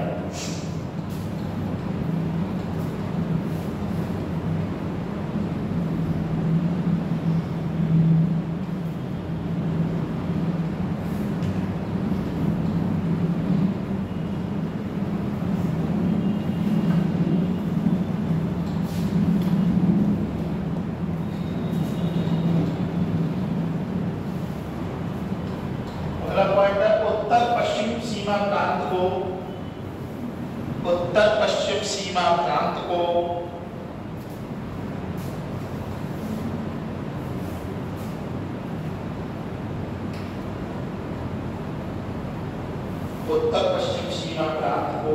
उत्तर पश्चिम सीमा प्रांत को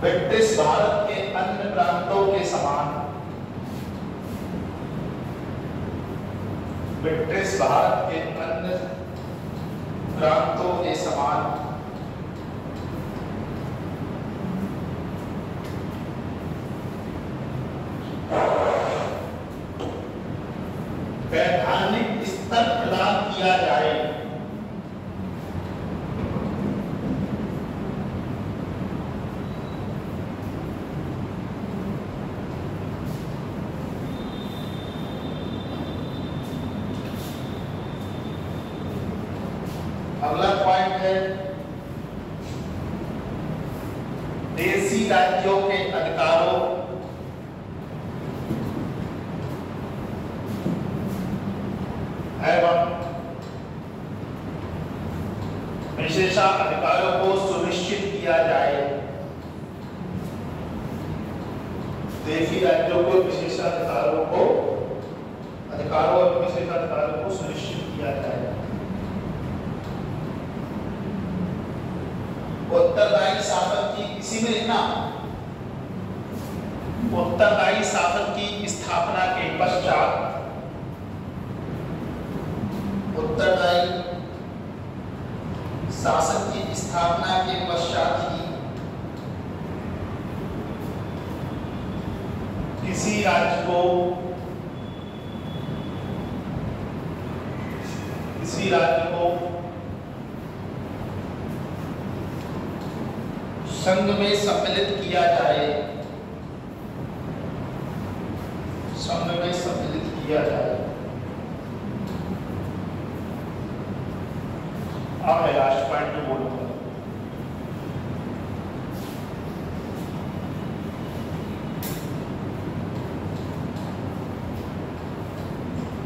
ब्रिटिश भारत के अन्य प्रांतों के समान, ब्रिटिश भारत के अन्य प्रांतों के समान वैधानिक स्तर प्रदान किया जाए। अगला पॉइंट है, देशी राज्यों के अधिकारों एवं विशेषाधिकारों को सुनिश्चित किया जाए। देशी राज्यों को विशेषाधिकारों को सुनिश्चित किया जाए। उत्तरदायी शासन की, इसी में लिखना, उत्तरदायी शासन की स्थापना के पश्चात, उत्तरदायी शासन की स्थापना के पश्चात ही किसी राज्य को संघ में सम्मिलित किया जाए, संघ में सम्मिलित किया जाए। अब मैं लास्ट पॉइंट में बोलूंगा,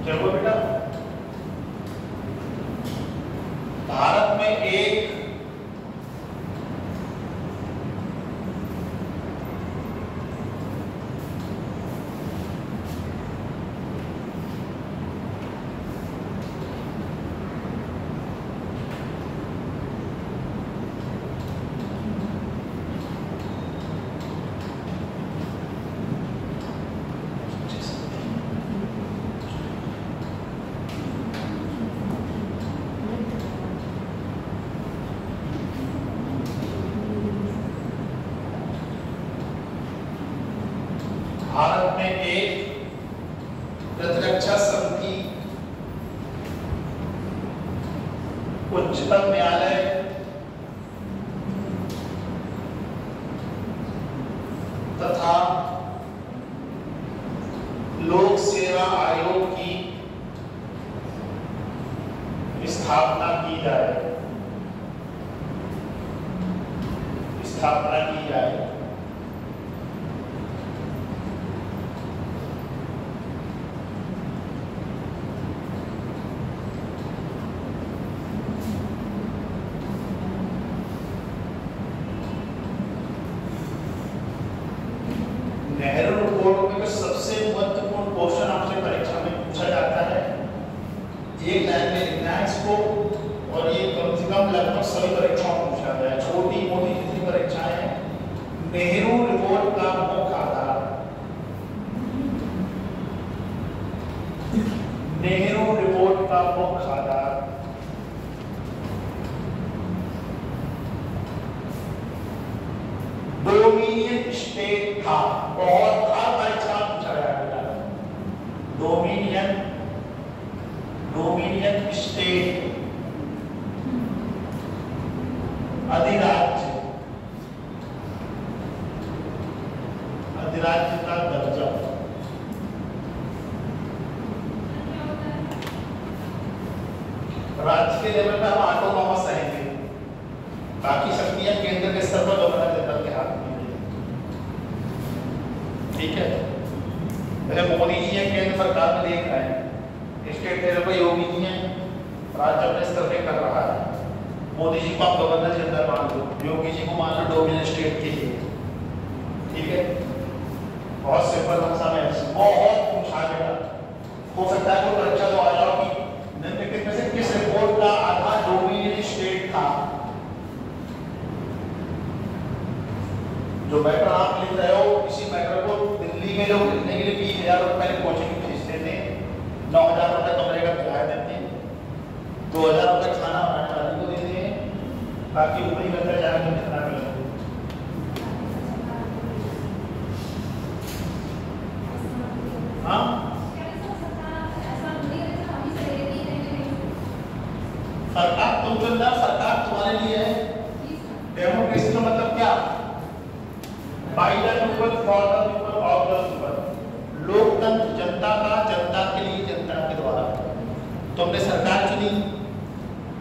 क्या हुआ बेटा? भारत में एक प्रतिरक्षा समिति, उच्चतम न्यायालय तथा लोक लोक सेवा आयोग की स्थापना की जाए, स्थापना की जाए। नेहरू रिपोर्ट में सबसे महत्वपूर्ण क्वेश्चन आपसे परीक्षा में पूछा जाता है, एक लाइन में लिखना है इसको, और ये कम से कम लगभग सभी परीक्षाओं में पूछा गया है, छोटी मोटी जितनी परीक्षाएं हैं। नेहरू रिपोर्ट का मुख्य आधार, नेहरू रिपोर्ट का मुख्य आधार डोमिनियन स्टेट था। बहुत हर परीक्षा में पूछा गया है डोमिनियन, डोमिनियन स्टेट, अधिराज्य, अधिराज्य का दर्जा। राज्य के लेवल पे हम ऑटोनॉमस रहेंगे, बाकी शक्तियां केंद्र के स्तर पर गवर्नर जनरल के हाथ में है। ठीक है, पहले मोदी जी हैं केंद्र सरकार में देख रहे हैं, स्टेट लेवल पर योगी जी हैं, राज्य अपने स्तर पे कर रहा है। मोदी जी को आप गवर्नर जनरल मान लो, योगी जी को मान लो डोमिनियन स्टेट के लिए। ठीक है, बहुत सिंपल भाषा में बहुत पूछा गया, हो सकता है कोई परीक्षा तो आ जाओ कि निम्नलिखित में से किस रिपोर्ट का आधार डोमिनियन स्टेट था। जो मैटर आप लिख रहे हो, इसी मैटर को दिल्ली में लोग लिखने के लिए 20,000 रुपए पहले कोचिंग भेजते थे, 9,000 रुपए कमरे का किराया देते, 2,000 रुपए खाना बनाने वाले को देते हैं, बाकी ऊपरी करते जाकर तुम कितना कर लो। हाँ, सरकार तुम चुनना, सरकार तुम्हारे लिए है। डेमोक्रेसी का मतलब क्या? By the people for the people of the people. लोकतंत्र जनता का, जनता के लिए, जनता के द्वारा। तुमने सरकार चुनी,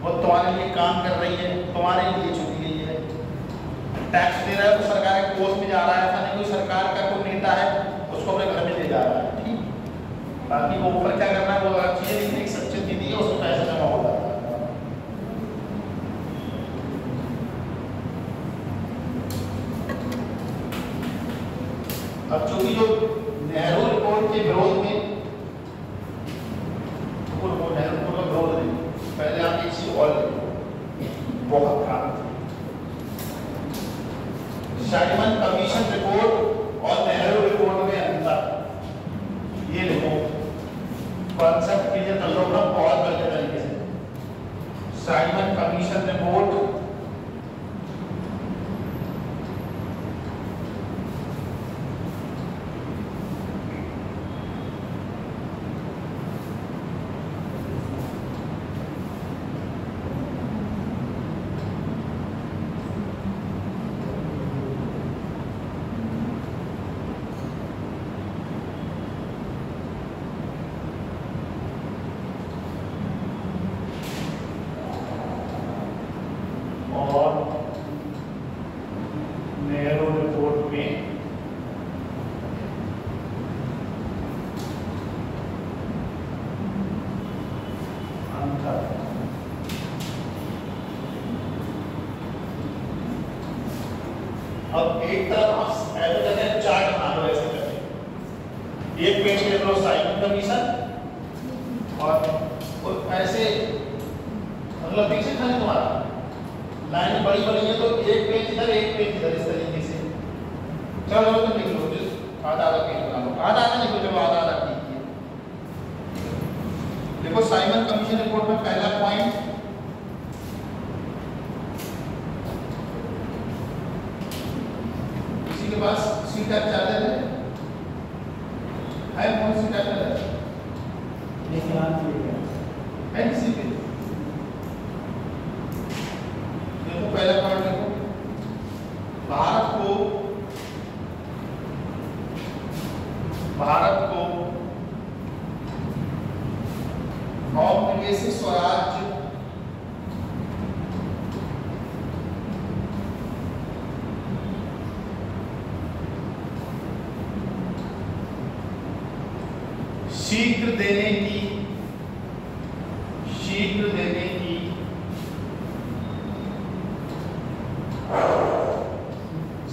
वो तुम्हारे लिए काम कर रही है, तुम्हारे लिए चुनी गई है। टैक्स दे रहा है तो सरकार के कोष में जा रहा है, ऐसा नहीं कोई सरकार का कोई नेता है उसको अपने घर में ले जा रहा है। ठीक, बाकी वो ऊपर क्या करना है वो अलग चीज है, लेकिन एक सच्ची नीति है, उसमें पैसा जमा होता है। अब चूंकि जो नेहरू रिपोर्ट के विरोध में, वो नेहरू रिपोर्ट का विरोध नहीं, पहले आप एक चीज और बहुत खराब, साइमन कमीशन रिपोर्ट और नेहरू रिपोर्ट में अंतर, ये लिखो कॉन्सेप्ट क्लियर कर लो बहुत बढ़िया तरीके से। साइमन कमीशन रिपोर्ट अब एक तरफ ऐसे करते हैं, चार्ट बना लो ऐसे करके, एक पेज पे लो साइमन कमीशन और ऐसे मतलब पीछे खाने तुम्हारा लाइन बड़ी बड़ी है तो एक पेज इधर एक पेज इधर, इस तरीके से। चलो तो लिख लो, आधा आधा पेज बना लो, आधा आधा लिखो, चलो आधा आधा कीजिए। देखो साइमन कमीशन रिपोर्ट में पहला पॉइंट, किसी के पास सी टाइप चार्जर है कौन सी टाइप चार्जर है किसी के? देखो पहला पॉइंट देखो, भारत को औपनिवेशिक स्वराज्य शीघ्र देने की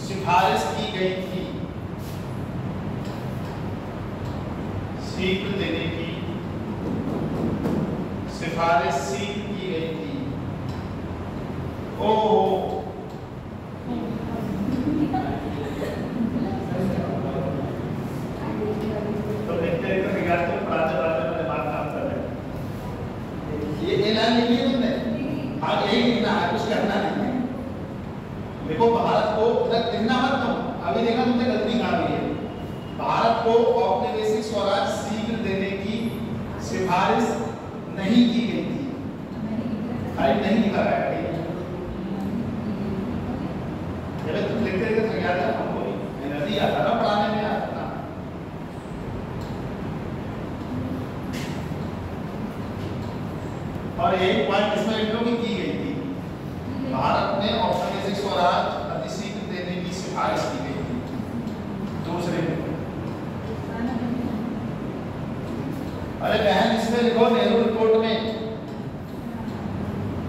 सिफारिश की गई थी। शीघ्र देने की सिफारिश की गई थी। ओहो, तो देखते हैं कि यार तुम पढ़ाते पढ़ाते मेरे बात काम कर रहे हैं। ये ऐलान नहीं किया तुमने, आगे यही लिखना है, कुछ करना नहीं है। देखो भारत को लिखना मत तुम, अभी देखा तुमने गलती कहाँ हुई है। भारत को औपनिवेशिक स्वराज शीघ्र देने की सिफारिश नहीं की गई थी। खाली नहीं लिखा है, जब तुम लिखते थे थक जाता हमको एनर्जी आता ना पढ़ाने में आता। और एक पॉइंट इसमें लिख लो कि की गई थी। भारत में औपनिवेशिक स्वराज अतिशीघ्र देने की सिफारिश की गई थी। दूसरे अरे बहन इसमें लिखो नेहरू रिपोर्ट में,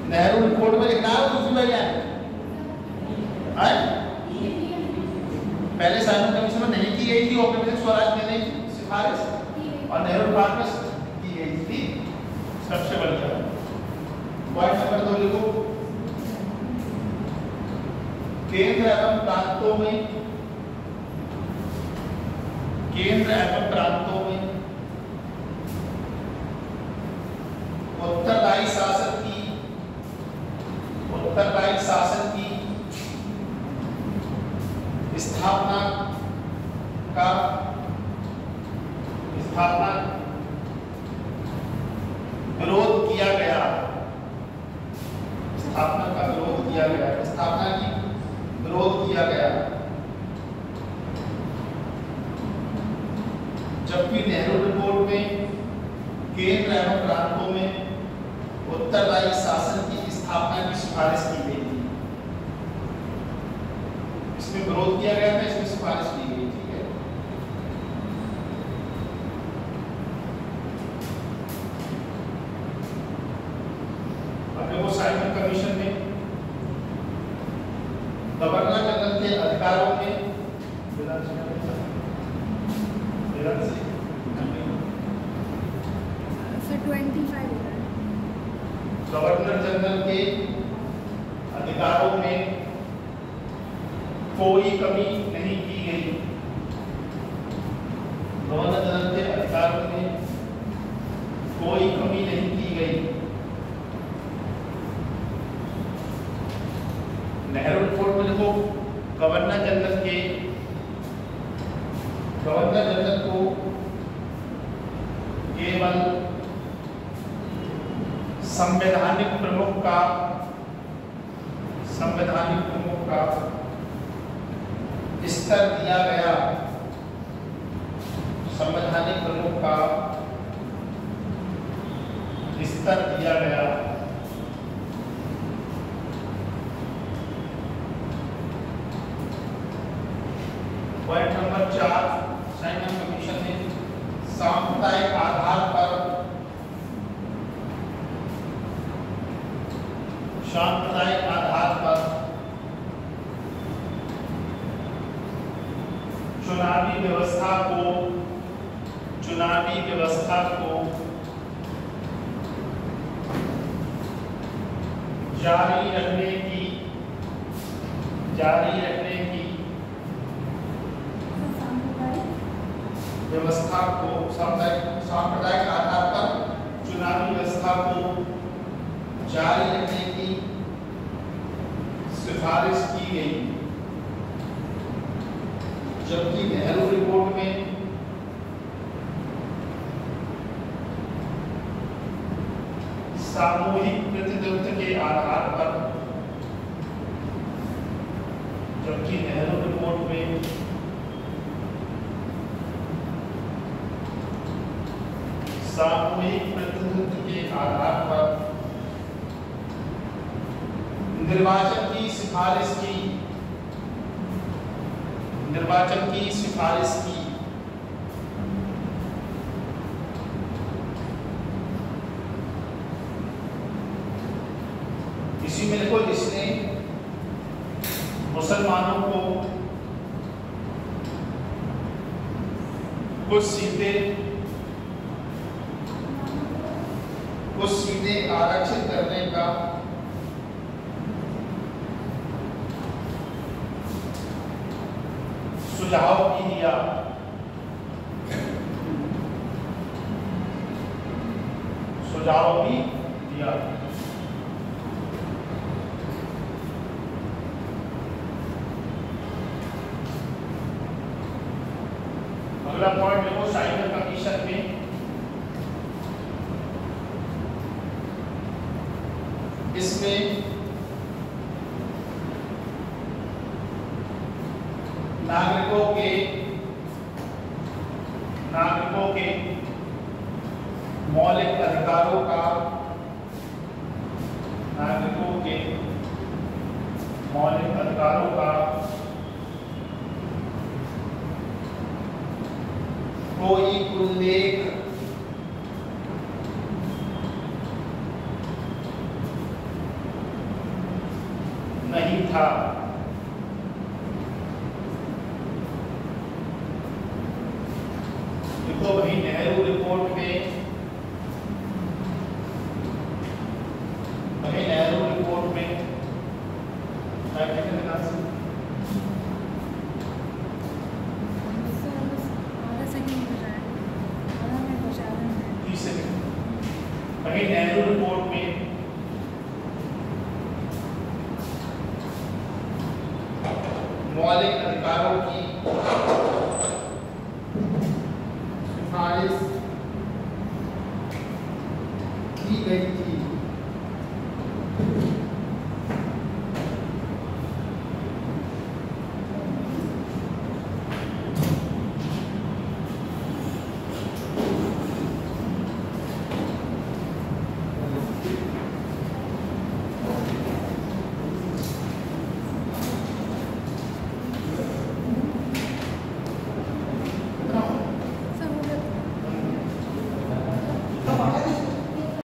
नेहरू रिपोर्ट में लिखना है कुछ भी है। पहले साइमन कमीशन में नहीं की गई थी औपनिवेशिक स्वराज देने की सिफारिश, और नेहरू रिपोर्ट में की गई थी। सबसे बढ़िया पॉइंट नंबर 2 लिखो, केंद्र एवं प्रांतों में उत्तरदायी शासन की स्थापना विरोध किया गया। स्थापना की विरोध किया गया। जबकि नेहरू रिपोर्ट में केंद्र एवं प्रांतों में उत्तरदायी शासन की स्थापना की सिफारिश की गई थी। इसमें विरोध किया गया था, इसमें सिफारिश की गई थी। अब देखो साइमन कमीशन में गवर्नर जनरल के अधिकारों में गवर्नर जनरल के अधिकारों में कोई कमी नहीं की गई। गवर्नर जनरल के अधिकारों में कोई कमी नहीं की गई। नेहरू रिपोर्ट में देखो गवर्नर जनरल को केवल संवैधानिक प्रमुख का स्तर दिया गया। संवैधानिक प्रमुख का स्तर दिया गया। पॉइंट नंबर 4 साइमन कमीशन ने सांप्रदायिक आधार पर चुनावी व्यवस्था को जारी रखने की व्यवस्था को सांप्रदायिक आधार पर चुनावी व्यवस्था को जारी रखने की सिफारिश की गई। जबकि नेहरू रिपोर्ट में सामूहिक प्रतिनिधित्व के आधार पर सामूहिक प्रतिनिधित्व के आधार पर निर्वाचन की सिफारिश की इसी में देखो, जिसने मुसलमानों को कुछ सीटें आरक्षित करने का सुझाव भी दिया। अगला पॉइंट देखो, साइबर कमीशन में इसमें नागरिकों के मौलिक अधिकारों का कोई उल्लेख नहीं था। देखो भाई, नेहरू रिपोर्ट में मौलिक अधिकारों की सिफारिश की गई